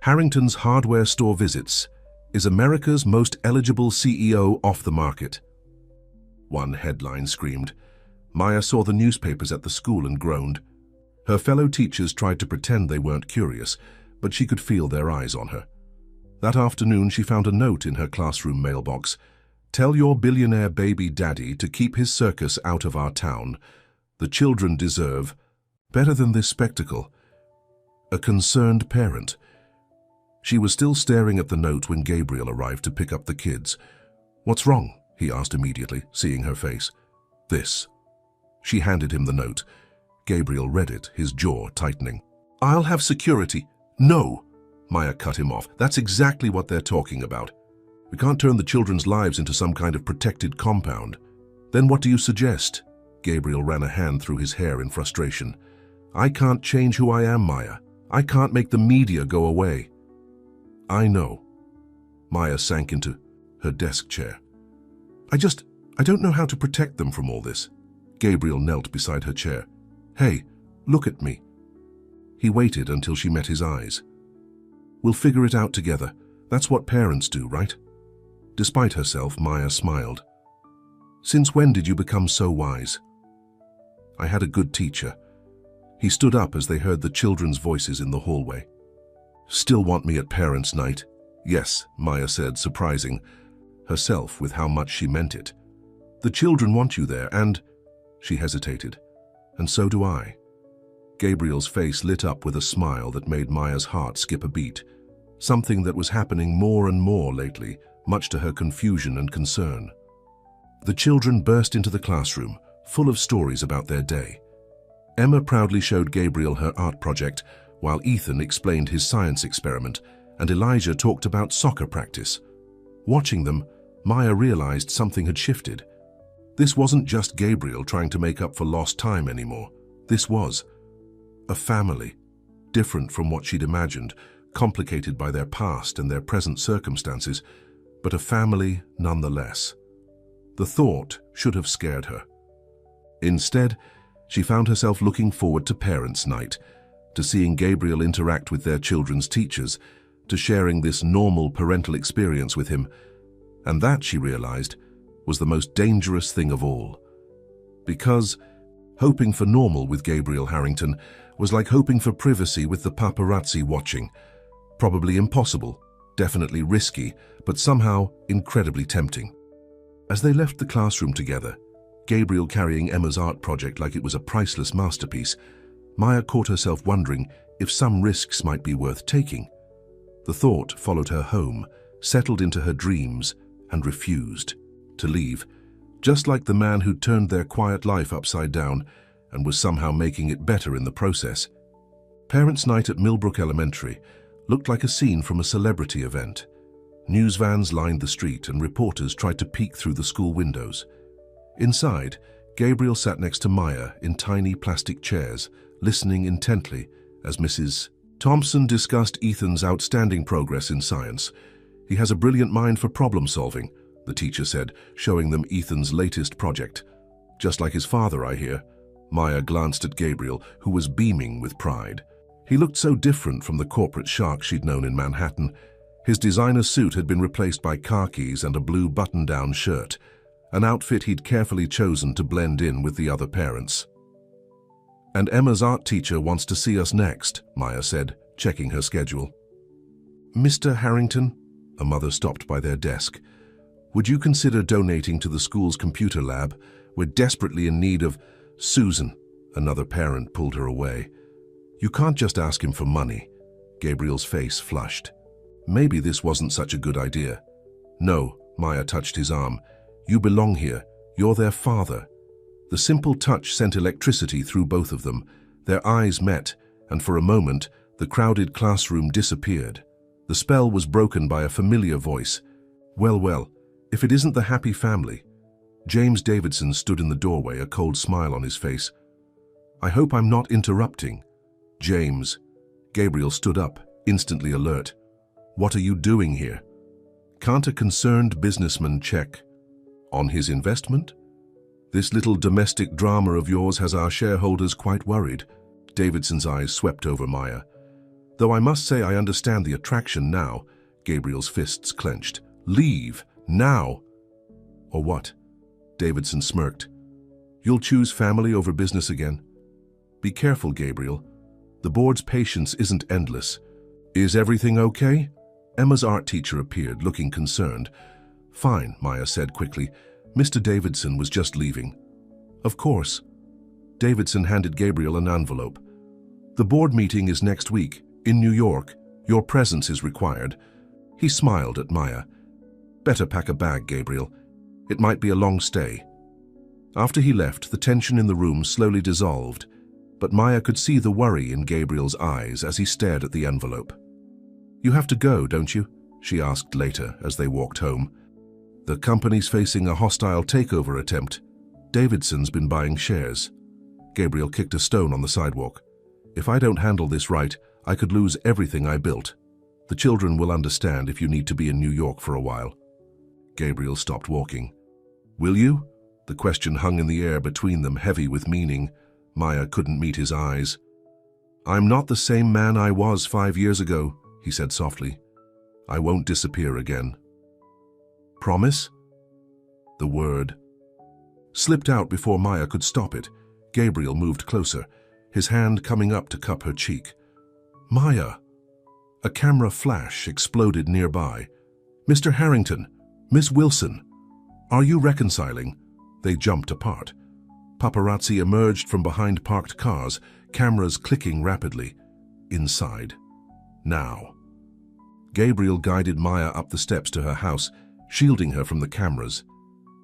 "Harrington's hardware store visits. Is America's most eligible CEO off the market?" one headline screamed. Maya saw the newspapers at the school and groaned. Her fellow teachers tried to pretend they weren't curious, but she could feel their eyes on her. That afternoon, she found a note in her classroom mailbox. "Tell your billionaire baby daddy to keep his circus out of our town. The children deserve better than this spectacle. A concerned parent." She was still staring at the note when Gabriel arrived to pick up the kids. "What's wrong?" he asked immediately, seeing her face. "This." She handed him the note. Gabriel read it, his jaw tightening. "I'll have security." "No!" Maya cut him off. "That's exactly what they're talking about. We can't turn the children's lives into some kind of protected compound." "Then what do you suggest?" Gabriel ran a hand through his hair in frustration. "I can't change who I am, Maya. I can't make the media go away." "I know." Maya sank into her desk chair. I don't know how to protect them from all this." Gabriel knelt beside her chair. "Hey, look at me." He waited until she met his eyes. "We'll figure it out together. That's what parents do, right?" Despite herself, Maya smiled. "Since when did you become so wise?" "I had a good teacher." He stood up as they heard the children's voices in the hallway. "Still want me at parents' night?" "Yes," Maya said, surprising herself with how much she meant it. "The children want you there, and—" She hesitated. "And so do I." Gabriel's face lit up with a smile that made Maya's heart skip a beat, something that was happening more and more lately, much to her confusion and concern. The children burst into the classroom, full of stories about their day. Emma proudly showed Gabriel her art project, while Ethan explained his science experiment, and Elijah talked about soccer practice. Watching them, Maya realized something had shifted. This wasn't just Gabriel trying to make up for lost time anymore. This was a family, different from what she'd imagined, complicated by their past and their present circumstances, but a family nonetheless. The thought should have scared her. Instead, she found herself looking forward to parents' night, to seeing Gabriel interact with their children's teachers, to sharing this normal parental experience with him. And that, she realized, was the most dangerous thing of all. Because hoping for normal with Gabriel Harrington was like hoping for privacy with the paparazzi watching. Probably impossible, definitely risky, but somehow incredibly tempting. As they left the classroom together, Gabriel carrying Emma's art project like it was a priceless masterpiece, Maya caught herself wondering if some risks might be worth taking. The thought followed her home, settled into her dreams, and refused to leave, just like the man who turned their quiet life upside down and was somehow making it better in the process. Parents' night at Millbrook Elementary looked like a scene from a celebrity event. News vans lined the street and reporters tried to peek through the school windows. Inside, Gabriel sat next to Maya in tiny plastic chairs, listening intently as Mrs. Thompson discussed Ethan's outstanding progress in science. "He has a brilliant mind for problem solving," the teacher said, showing them Ethan's latest project. "Just like his father, I hear." Maya glanced at Gabriel, who was beaming with pride. He looked so different from the corporate shark she'd known in Manhattan. His designer suit had been replaced by khakis and a blue button-down shirt, an outfit he'd carefully chosen to blend in with the other parents. "And Emma's art teacher wants to see us next," Maya said, checking her schedule. "Mr. Harrington?" A mother stopped by their desk. Would you consider donating to the school's computer lab? We're desperately in need of— Susan, another parent, pulled her away. You can't just ask him for money. Gabriel's face flushed. Maybe this wasn't such a good idea. No, Maya touched his arm. You belong here. You're their father. The simple touch sent electricity through both of them. Their eyes met, and for a moment, the crowded classroom disappeared. The spell was broken by a familiar voice. Well, if it isn't the happy family. James Davidson stood in the doorway, a cold smile on his face. I hope I'm not interrupting. James. Gabriel stood up, instantly alert. What are you doing here? Can't a concerned businessman check on his investment? This little domestic drama of yours has our shareholders quite worried. Davidson's eyes swept over Maya. Though I must say I understand the attraction now. Gabriel's fists clenched. Leave, now. Or what? Davidson smirked. You'll choose family over business again? Be careful, Gabriel. The board's patience isn't endless. Is everything okay? Emma's art teacher appeared, looking concerned. Fine, Maya said quickly. Mr. Davidson was just leaving. Of course. Davidson handed Gabriel an envelope. The board meeting is next week, in New York. Your presence is required. He smiled at Maya. Better pack a bag, Gabriel. It might be a long stay. After he left, the tension in the room slowly dissolved, but Maya could see the worry in Gabriel's eyes as he stared at the envelope. You have to go, don't you? She asked later as they walked home. The company's facing a hostile takeover attempt. Davidson's been buying shares. Gabriel kicked a stone on the sidewalk. If I don't handle this right, I could lose everything I built. The children will understand if you need to be in New York for a while. Gabriel stopped walking. Will you? The question hung in the air between them, heavy with meaning. Maya couldn't meet his eyes. I'm not the same man I was 5 years ago, he said softly. I won't disappear again. Promise? The word slipped out before Maya could stop it. Gabriel moved closer, his hand coming up to cup her cheek. Maya! A camera flash exploded nearby. Mr. Harrington, Miss Wilson, are you reconciling? They jumped apart. Paparazzi emerged from behind parked cars, cameras clicking rapidly. Inside. Now. Gabriel guided Maya up the steps to her house, shielding her from the cameras.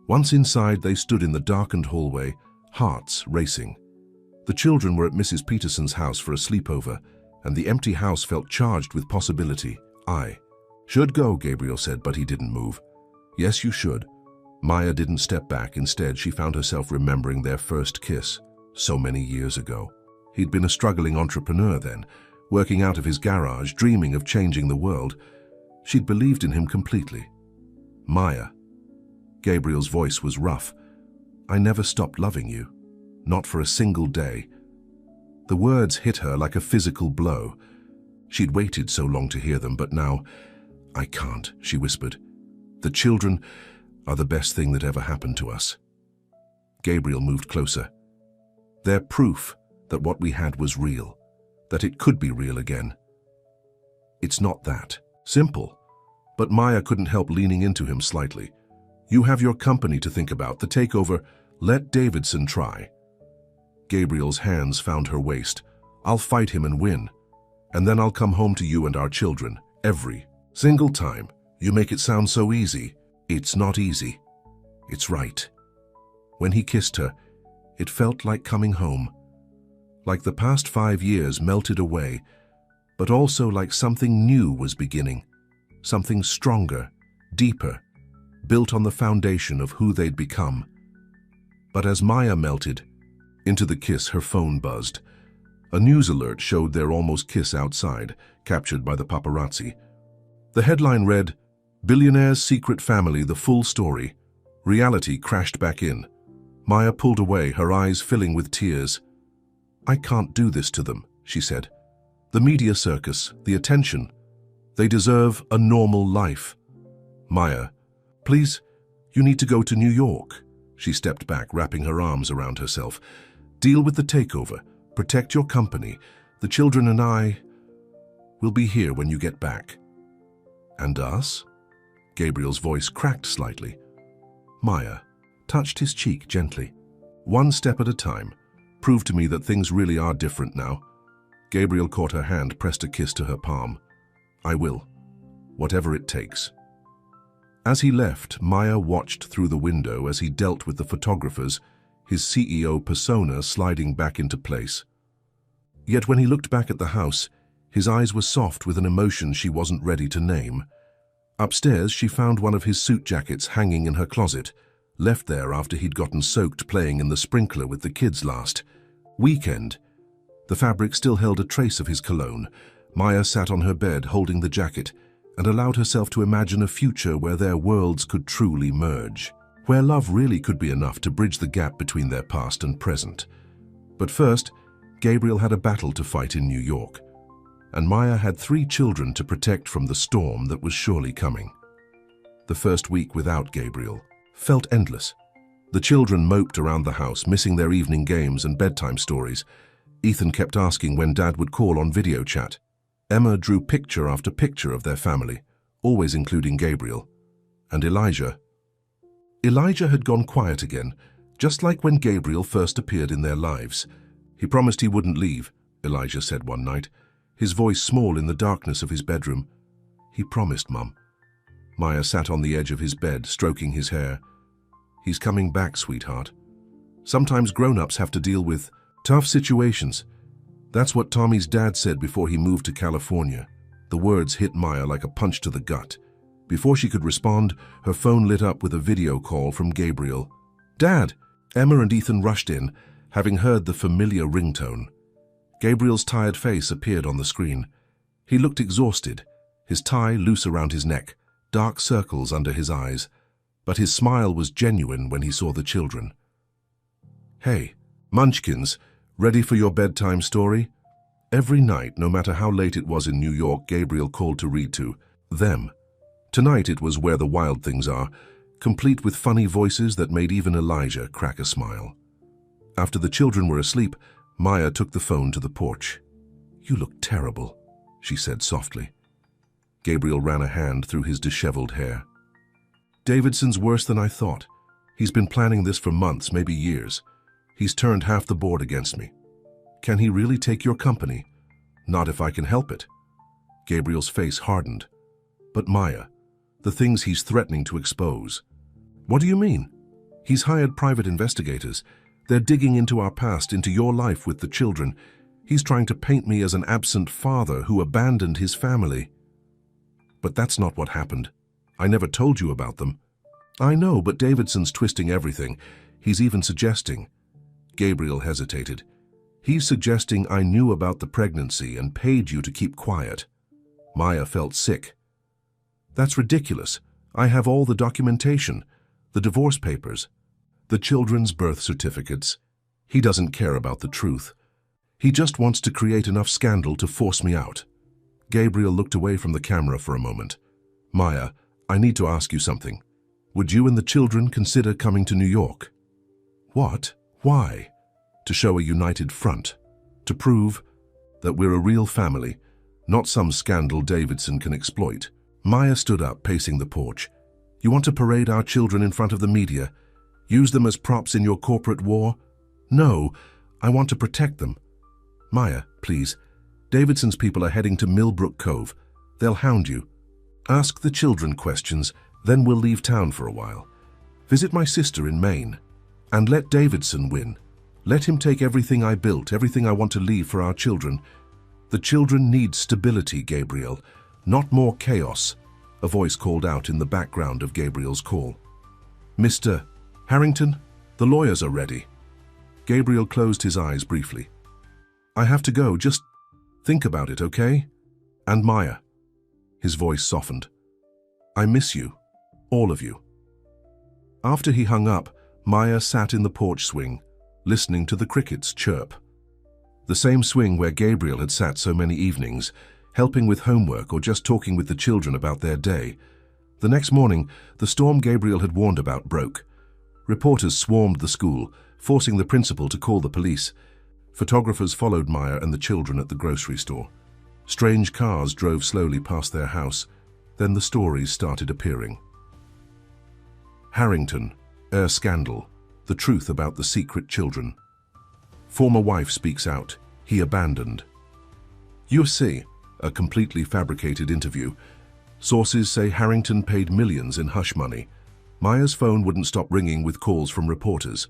Once inside, they stood in the darkened hallway, hearts racing. The children were at Mrs. Peterson's house for a sleepover, and the empty house felt charged with possibility. I should go, Gabriel said, but he didn't move. Yes, you should. Maya didn't step back. Instead, she found herself remembering their first kiss, so many years ago. He'd been a struggling entrepreneur then, working out of his garage, dreaming of changing the world. She'd believed in him completely. Maya. Gabriel's voice was rough. I never stopped loving you. Not for a single day. The words hit her like a physical blow. She'd waited so long to hear them, but now, I can't, she whispered. The children are the best thing that ever happened to us. Gabriel moved closer. They're proof that what we had was real, that it could be real again. It's not that simple, but Maya couldn't help leaning into him slightly. You have your company to think about, the takeover. Let Davidson try. Gabriel's hands found her waist. I'll fight him and win, and then I'll come home to you and our children, every single time. You make it sound so easy. It's not easy. It's right. When he kissed her, it felt like coming home. Like the past 5 years melted away, but also like something new was beginning. Something stronger, deeper, built on the foundation of who they'd become. But as Maya melted into the kiss, her phone buzzed. A news alert showed their almost kiss outside, captured by the paparazzi. The headline read, Billionaire's secret family, the full story. Reality crashed back in. Maya pulled away, her eyes filling with tears. I can't do this to them, she said. The media circus, the attention. They deserve a normal life. Maya, please, you need to go to New York. She stepped back, wrapping her arms around herself. Deal with the takeover. Protect your company. The children and I will be here when you get back. And us? Gabriel's voice cracked slightly. Maya touched his cheek gently. One step at a time. Prove to me that things really are different now. Gabriel caught her hand, pressed a kiss to her palm. I will. Whatever it takes. As he left, Maya watched through the window as he dealt with the photographers, his CEO persona sliding back into place. Yet when he looked back at the house, his eyes were soft with an emotion she wasn't ready to name. Upstairs, she found one of his suit jackets hanging in her closet, left there after he'd gotten soaked playing in the sprinkler with the kids last weekend. The fabric still held a trace of his cologne. Maya sat on her bed holding the jacket and allowed herself to imagine a future where their worlds could truly merge, where love really could be enough to bridge the gap between their past and present. But first, Gabriel had a battle to fight in New York, and Maya had 3 children to protect from the storm that was surely coming. The first week without Gabriel felt endless. The children moped around the house, missing their evening games and bedtime stories. Ethan kept asking when Dad would call on video chat. Emma drew picture after picture of their family, always including Gabriel. And Elijah had gone quiet again, just like when Gabriel first appeared in their lives. He promised he wouldn't leave, Elijah said one night, his voice small in the darkness of his bedroom. He promised, Mum. Maya sat on the edge of his bed, stroking his hair. He's coming back, sweetheart. Sometimes grown-ups have to deal with tough situations. That's what Tommy's dad said before he moved to California. The words hit Maya like a punch to the gut. Before she could respond, her phone lit up with a video call from Gabriel. Dad! Emma and Ethan rushed in, having heard the familiar ringtone. Gabriel's tired face appeared on the screen. He looked exhausted, his tie loose around his neck, dark circles under his eyes, but his smile was genuine when he saw the children. Hey, munchkins, ready for your bedtime story? Every night, no matter how late it was in New York, Gabriel called to read to them. Tonight it was Where the Wild Things Are, complete with funny voices that made even Elijah crack a smile. After the children were asleep, Maya took the phone to the porch. You look terrible, she said softly. Gabriel ran a hand through his disheveled hair. Davidson's worse than I thought. He's been planning this for months, maybe years. He's turned half the board against me. Can he really take your company? Not if I can help it. Gabriel's face hardened. But Maya, the things he's threatening to expose. What do you mean? He's hired private investigators. They're digging into our past, into your life with the children. He's trying to paint me as an absent father who abandoned his family. But that's not what happened. I never told you about them. I know, but Davidson's twisting everything. He's even suggesting. Gabriel hesitated. He's suggesting I knew about the pregnancy and paid you to keep quiet. Maya felt sick. That's ridiculous. I have all the documentation, the divorce papers, the children's birth certificates. He doesn't care about the truth. He just wants to create enough scandal to force me out. Gabriel looked away from the camera for a moment. Maya, I need to ask you something. Would you and the children consider coming to New York? What? Why? To show a united front. To prove that we're a real family, not some scandal Davidson can exploit. Maya stood up, pacing the porch. You want to parade our children in front of the media? Use them as props in your corporate war? No, I want to protect them. Maya, please. Davidson's people are heading to Millbrook Cove. They'll hound you. Ask the children questions, then we'll leave town for a while. Visit my sister in Maine. And let Davidson win. Let him take everything I built, everything I want to leave for our children. The children need stability, Gabriel, not more chaos. A voice called out in the background of Gabriel's call. Mr. Harrington, the lawyers are ready. Gabriel closed his eyes briefly. I have to go, just think about it, okay? And Maya. His voice softened. I miss you, all of you. After he hung up, Maya sat in the porch swing, listening to the crickets chirp. The same swing where Gabriel had sat so many evenings, helping with homework or just talking with the children about their day. The next morning, the storm Gabriel had warned about broke. Reporters swarmed the school, forcing the principal to call the police. Photographers followed Maya and the children at the grocery store. Strange cars drove slowly past their house. Then the stories started appearing. Harrington, heir scandal, the truth about the secret children. Former wife speaks out, he abandoned. You see, a completely fabricated interview. Sources say Harrington paid millions in hush money. Maya's phone wouldn't stop ringing with calls from reporters.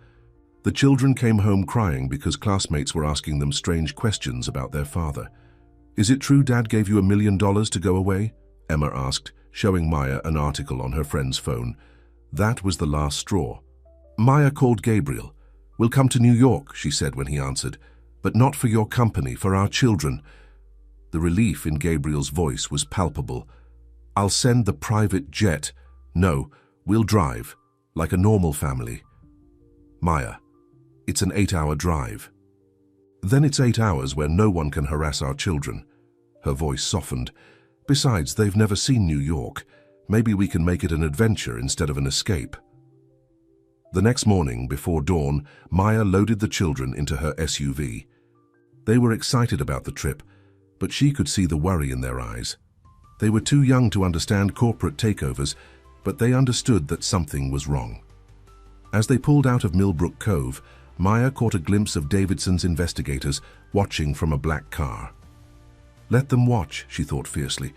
The children came home crying because classmates were asking them strange questions about their father. Is it true Dad gave you $1 million to go away? Emma asked, showing Maya an article on her friend's phone. That was the last straw. Maya called Gabriel. We'll come to New York, she said when he answered, but not for your company, for our children. The relief in Gabriel's voice was palpable. I'll send the private jet. No, we'll drive, like a normal family. Maya, it's an 8-hour drive. Then it's 8 hours where no one can harass our children. Her voice softened. Besides, they've never seen New York. Maybe we can make it an adventure instead of an escape. The next morning, before dawn, Maya loaded the children into her SUV. They were excited about the trip, but she could see the worry in their eyes. They were too young to understand corporate takeovers, but they understood that something was wrong. As they pulled out of Millbrook Cove, Maya caught a glimpse of Davidson's investigators watching from a black car. Let them watch, she thought fiercely.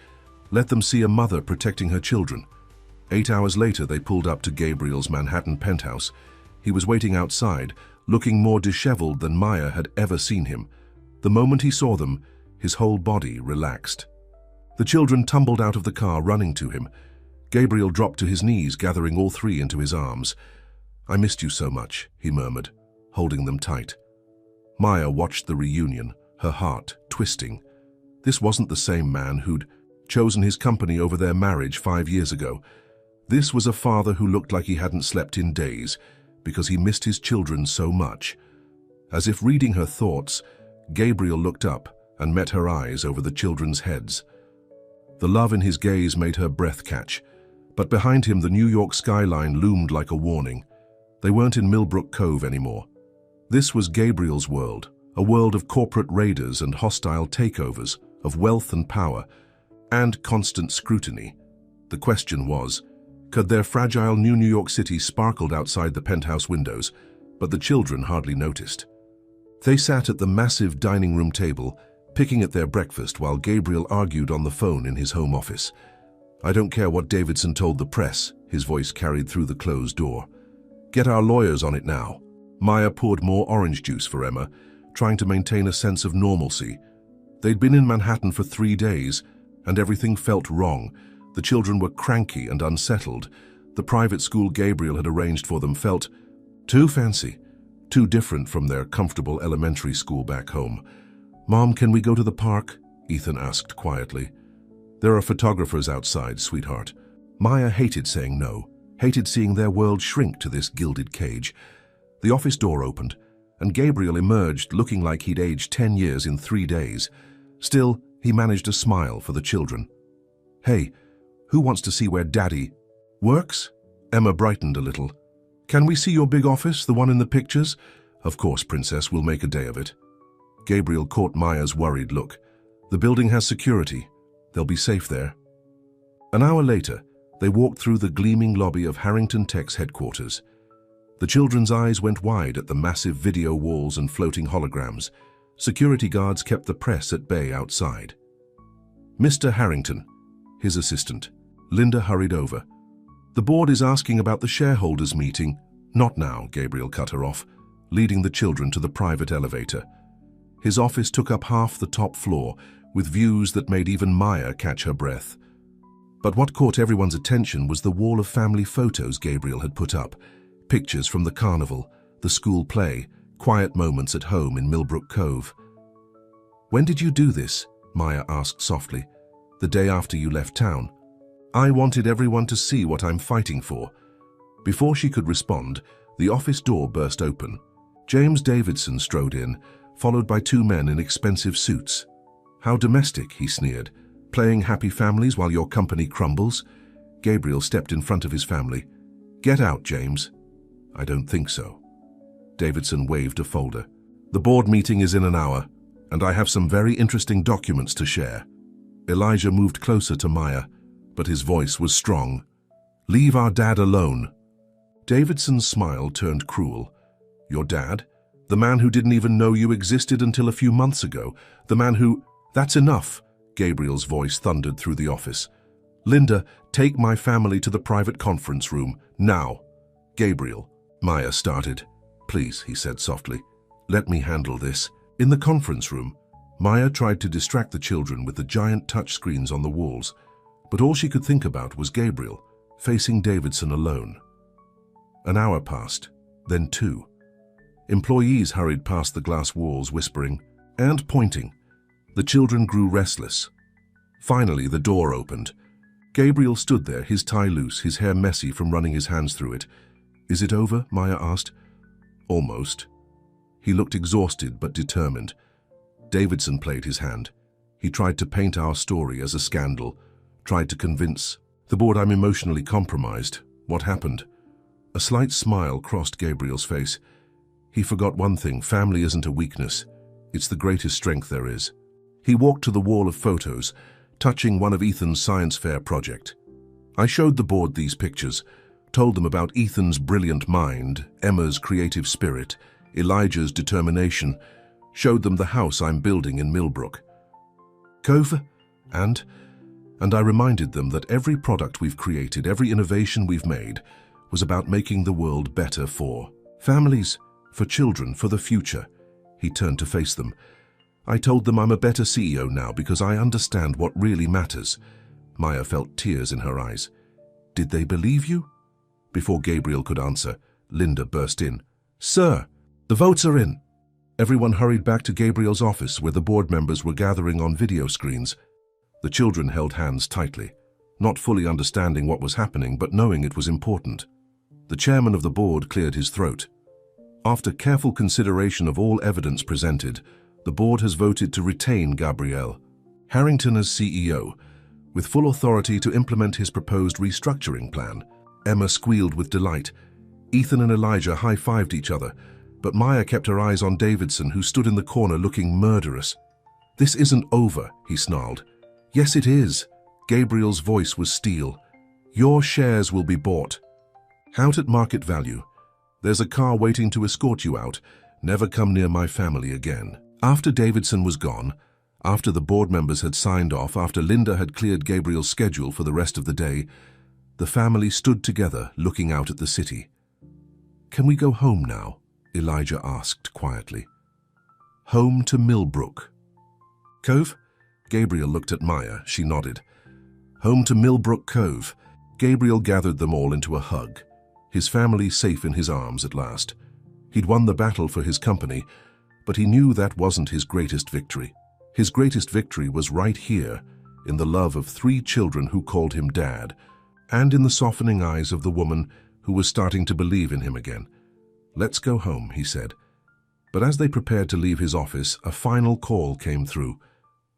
Let them see a mother protecting her children. 8 hours later, they pulled up to Gabriel's Manhattan penthouse. He was waiting outside, looking more disheveled than Maya had ever seen him. The moment he saw them, his whole body relaxed. The children tumbled out of the car, running to him. Gabriel dropped to his knees, gathering all three into his arms. I missed you so much, he murmured, holding them tight. Maya watched the reunion, her heart twisting. This wasn't the same man who'd chosen his company over their marriage 5 years ago. This was a father who looked like he hadn't slept in days because he missed his children so much. As if reading her thoughts, Gabriel looked up and met her eyes over the children's heads. The love in his gaze made her breath catch, but behind him the New York skyline loomed like a warning. They weren't in Millbrook Cove anymore. This was Gabriel's world, a world of corporate raiders and hostile takeovers, of wealth and power, and constant scrutiny. The question was, could their fragile new New York City sparkled outside the penthouse windows, but the children hardly noticed. They sat at the massive dining room table, picking at their breakfast while Gabriel argued on the phone in his home office. I don't care what Davidson told the press, his voice carried through the closed door. Get our lawyers on it now. Maya poured more orange juice for Emma, trying to maintain a sense of normalcy. They'd been in Manhattan for 3 days, and everything felt wrong. The children were cranky and unsettled. The private school Gabriel had arranged for them felt too fancy, too different from their comfortable elementary school back home. Mom, can we go to the park? Ethan asked quietly. There are photographers outside, sweetheart. Maya hated saying no, hated seeing their world shrink to this gilded cage. The office door opened, and Gabriel emerged looking like he'd aged 10 years in 3 days. Still, he managed a smile for the children. Hey, who wants to see where Daddy works? Emma brightened a little. Can we see your big office, the one in the pictures? Of course, Princess, we'll make a day of it. Gabriel caught Maya's worried look. The building has security. They'll be safe there. An hour later, they walked through the gleaming lobby of Harrington Tech's headquarters. The children's eyes went wide at the massive video walls and floating holograms. Security guards kept the press at bay outside. Mr. Harrington, his assistant. Linda hurried over. The board is asking about the shareholders' meeting. Not now, Gabriel cut her off, leading the children to the private elevator. His office took up half the top floor, with views that made even Maya catch her breath. But what caught everyone's attention was the wall of family photos Gabriel had put up. Pictures from the carnival, the school play, quiet moments at home in Millbrook Cove. When did you do this? Maya asked softly. The day after you left town. I wanted everyone to see what I'm fighting for. Before she could respond, the office door burst open. James Davidson strode in, followed by 2 men in expensive suits. How domestic, he sneered. Playing happy families while your company crumbles? Gabriel stepped in front of his family. Get out, James. I don't think so. Davidson waved a folder. The board meeting is in an hour, and I have some very interesting documents to share. Elijah moved closer to Maya, but his voice was strong. Leave our dad alone. Davidson's smile turned cruel. Your dad? The man who didn't even know you existed until a few months ago. The man who... That's enough, Gabriel's voice thundered through the office. Linda, take my family to the private conference room, now. Gabriel. Maya started. Please, he said softly. Let me handle this. In the conference room, Maya tried to distract the children with the giant touchscreens on the walls, but all she could think about was Gabriel, facing Davidson alone. An hour passed, then 2. Employees hurried past the glass walls, whispering and pointing. The children grew restless. Finally, the door opened. Gabriel stood there, his tie loose, his hair messy from running his hands through it. Is it over? Maya asked. Almost. He looked exhausted but determined. Davidson played his hand. He tried to paint our story as a scandal, tried to convince the board I'm emotionally compromised. What happened? A slight smile crossed Gabriel's face. He forgot one thing: family isn't a weakness. It's the greatest strength there is. He walked to the wall of photos, touching one of Ethan's science fair project. I showed the board these pictures, told them about Ethan's brilliant mind, Emma's creative spirit, Elijah's determination, showed them the house I'm building in Millbrook Cove, and I reminded them that every product we've created, every innovation we've made, was about making the world better for families, for children, for the future. He turned to face them. I told them I'm a better CEO now because I understand what really matters. Maya felt tears in her eyes. Did they believe you? Before Gabriel could answer, Linda burst in. Sir, the votes are in. Everyone hurried back to Gabriel's office where the board members were gathering on video screens. The children held hands tightly, not fully understanding what was happening but knowing it was important. The chairman of the board cleared his throat. After careful consideration of all evidence presented, the board has voted to retain Gabriel Harrington as CEO, with full authority to implement his proposed restructuring plan. Emma squealed with delight. Ethan and Elijah high-fived each other, but Maya kept her eyes on Davidson, who stood in the corner looking murderous. This isn't over, he snarled. Yes, it is. Gabriel's voice was steel. Your shares will be bought. Out at market value. There's a car waiting to escort you out. Never come near my family again. After Davidson was gone, after the board members had signed off, after Linda had cleared Gabriel's schedule for the rest of the day, the family stood together, looking out at the city. Can we go home now? Elijah asked quietly. Home to Millbrook Cove? Gabriel looked at Maya. She nodded. Home to Millbrook Cove. Gabriel gathered them all into a hug. His family safe in his arms at last. He'd won the battle for his company, but he knew that wasn't his greatest victory. His greatest victory was right here, in the love of 3 children who called him Dad, and in the softening eyes of the woman who was starting to believe in him again. Let's go home, he said. But as they prepared to leave his office, a final call came through.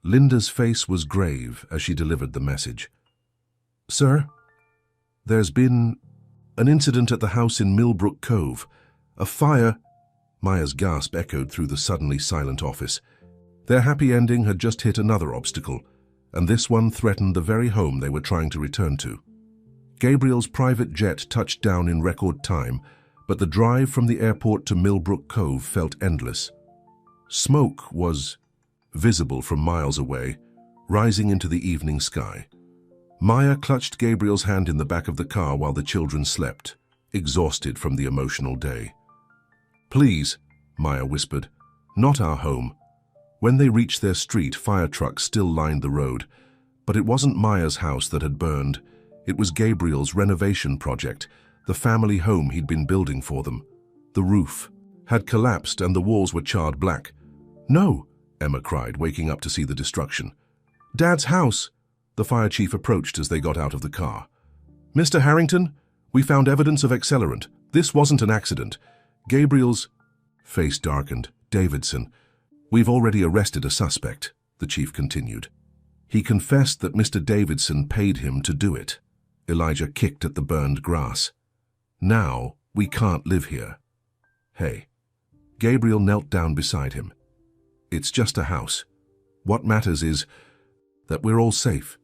Linda's face was grave as she delivered the message. Sir, there's been an incident at the house in Millbrook Cove. A fire. Maya's gasp echoed through the suddenly silent office. Their happy ending had just hit another obstacle, and this one threatened the very home they were trying to return to. Gabriel's private jet touched down in record time, but the drive from the airport to Millbrook Cove felt endless. Smoke was visible from miles away, rising into the evening sky. Maya clutched Gabriel's hand in the back of the car while the children slept, exhausted from the emotional day. Please, Maya whispered, not our home. When they reached their street, fire trucks still lined the road, but it wasn't Maya's house that had burned. It was Gabriel's renovation project, the family home he'd been building for them. The roof had collapsed and the walls were charred black. No, Emma cried, waking up to see the destruction. Dad's house! The fire chief approached as they got out of the car. Mr. Harrington, we found evidence of accelerant. This wasn't an accident. Gabriel's face darkened. Davidson. We've already arrested a suspect, the chief continued. He confessed that Mr. Davidson paid him to do it. Elijah kicked at the burned grass. Now we can't live here. Hey. Gabriel knelt down beside him. It's just a house. What matters is that we're all safe.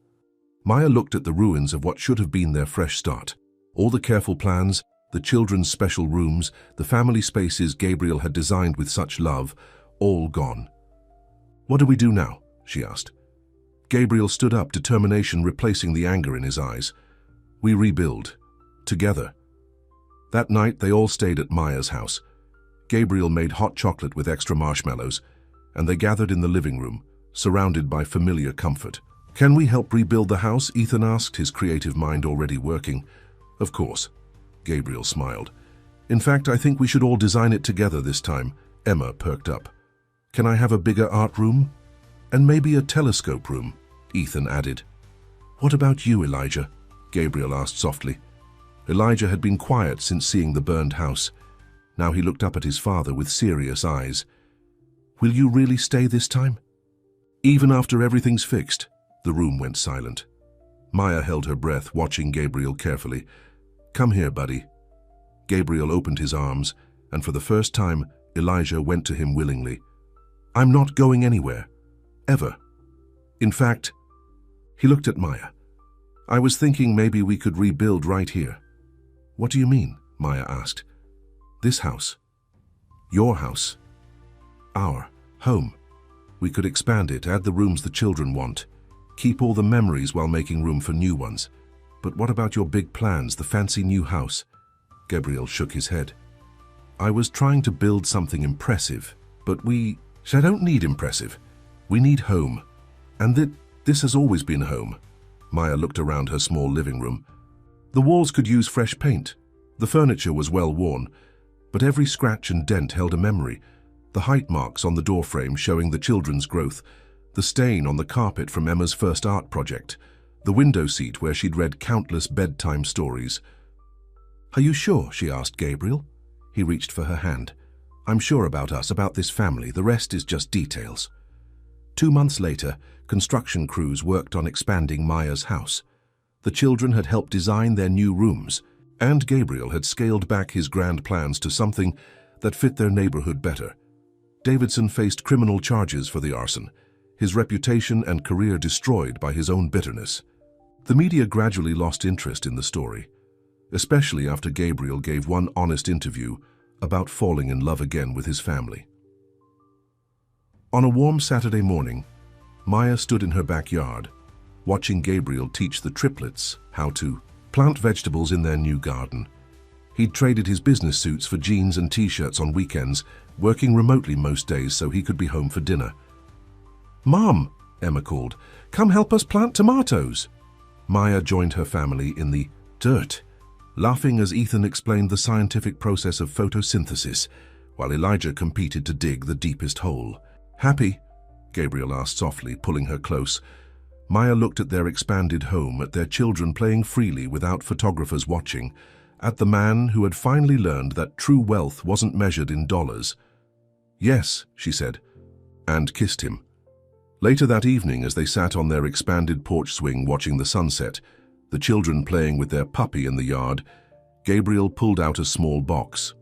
Maya looked at the ruins of what should have been their fresh start. All the careful plans, The children's special rooms, the family spaces Gabriel had designed with such love, all gone. "What do we do now?" she asked. Gabriel stood up, determination replacing the anger in his eyes. "We rebuild. Together." That night, they all stayed at Maya's house. Gabriel made hot chocolate with extra marshmallows, and they gathered in the living room, surrounded by familiar comfort. "Can we help rebuild the house?" Ethan asked, his creative mind already working. "Of course," Gabriel smiled. "In fact, I think we should all design it together this time." Emma perked up. "Can I have a bigger art room? And maybe a telescope room," Ethan added. "What about you, Elijah?" Gabriel asked softly. Elijah had been quiet since seeing the burned house. Now he looked up at his father with serious eyes. "Will you really stay this time?" "Even after everything's fixed?" The room went silent. Maya held her breath, watching Gabriel carefully. "Come here, buddy." Gabriel opened his arms, and for the first time, Elijah went to him willingly. "I'm not going anywhere. Ever. In fact," he looked at Maya. "I was thinking maybe we could rebuild right here." "What do you mean?" Maya asked. "This house. Your house. Our home. We could expand it, add the rooms the children want, keep all the memories while making room for new ones. But what about your big plans, the fancy new house?" Gabriel shook his head. "I was trying to build something impressive, but I don't need impressive. We need home. And this has always been home." Maya looked around her small living room. The walls could use fresh paint. The furniture was well worn, but every scratch and dent held a memory. The height marks on the doorframe showing the children's growth, the stain on the carpet from Emma's first art project, the window seat where she'd read countless bedtime stories. "Are you sure?" she asked Gabriel. He reached for her hand. "I'm sure about us, about this family. The rest is just details." 2 months later, construction crews worked on expanding Maya's house. The children had helped design their new rooms, and Gabriel had scaled back his grand plans to something that fit their neighborhood better. Davidson faced criminal charges for the arson, his reputation and career destroyed by his own bitterness. The media gradually lost interest in the story, especially after Gabriel gave one honest interview about falling in love again with his family. On a warm Saturday morning, Maya stood in her backyard, watching Gabriel teach the triplets how to plant vegetables in their new garden. He'd traded his business suits for jeans and t-shirts on weekends, working remotely most days so he could be home for dinner. "Mom," Emma called, "come help us plant tomatoes." Maya joined her family in the dirt, laughing as Ethan explained the scientific process of photosynthesis, while Elijah competed to dig the deepest hole. "Happy?" Gabriel asked softly, pulling her close. Maya looked at their expanded home, at their children playing freely without photographers watching, at the man who had finally learned that true wealth wasn't measured in dollars. "Yes," she said, and kissed him. Later that evening, as they sat on their expanded porch swing watching the sunset, the children playing with their puppy in the yard, Gabriel pulled out a small box.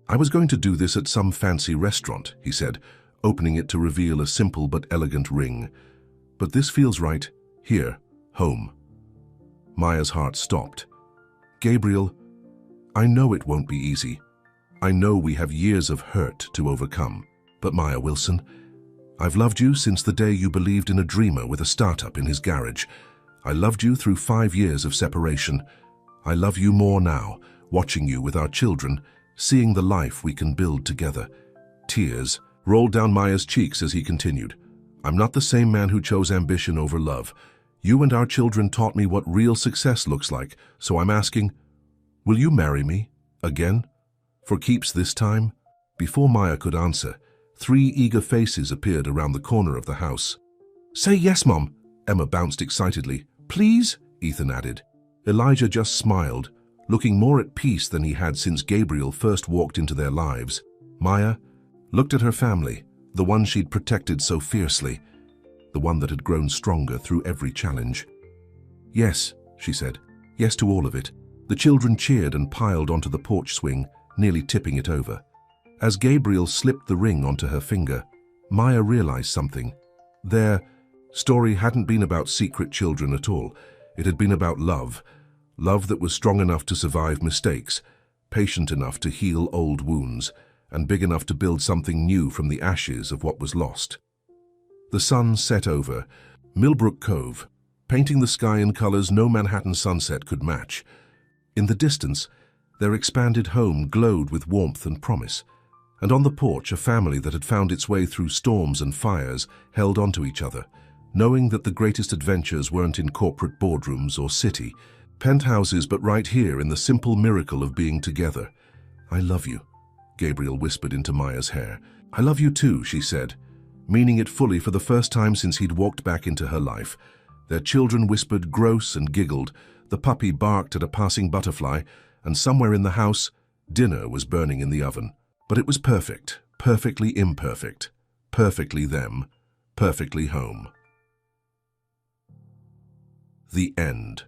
"I was going to do this at some fancy restaurant," he said, opening it to reveal a simple but elegant ring. "But this feels right here, home." Maya's heart stopped. "Gabriel, I know it won't be easy. I know we have years of hurt to overcome. But Maya Wilson, I've loved you since the day you believed in a dreamer with a startup in his garage. I loved you through 5 years of separation. I love you more now, watching you with our children, seeing the life we can build together." Tears rolled down Maya's cheeks as he continued. "I'm not the same man who chose ambition over love. You and our children taught me what real success looks like, so I'm asking, will you marry me? Again? For keeps this time?" Before Maya could answer, 3 eager faces appeared around the corner of the house. "Say yes, Mom," Emma bounced excitedly. "Please," Ethan added. Elijah just smiled, looking more at peace than he had since Gabriel first walked into their lives. Maya looked at her family, the one she'd protected so fiercely, the one that had grown stronger through every challenge. "Yes," she said. "Yes to all of it." The children cheered and piled onto the porch swing, nearly tipping it over. As Gabriel slipped the ring onto her finger, Maya realized something. Their story hadn't been about secret children at all. It had been about love. Love that was strong enough to survive mistakes. patient enough to heal old wounds, and big enough to build something new from the ashes of what was lost. The sun set over Millbrook Cove, painting the sky in colors no Manhattan sunset could match. In the distance, their expanded home glowed with warmth and promise, and on the porch a family that had found its way through storms and fires held onto each other, knowing that the greatest adventures weren't in corporate boardrooms or city penthouses, but right here in the simple miracle of being together. "I love you," Gabriel whispered into Maya's hair. "I love you too," she said, meaning it fully for the first time since he'd walked back into her life. Their children whispered gross and giggled, the puppy barked at a passing butterfly, and somewhere in the house, dinner was burning in the oven. But it was perfect, perfectly imperfect, perfectly them, perfectly home. The end.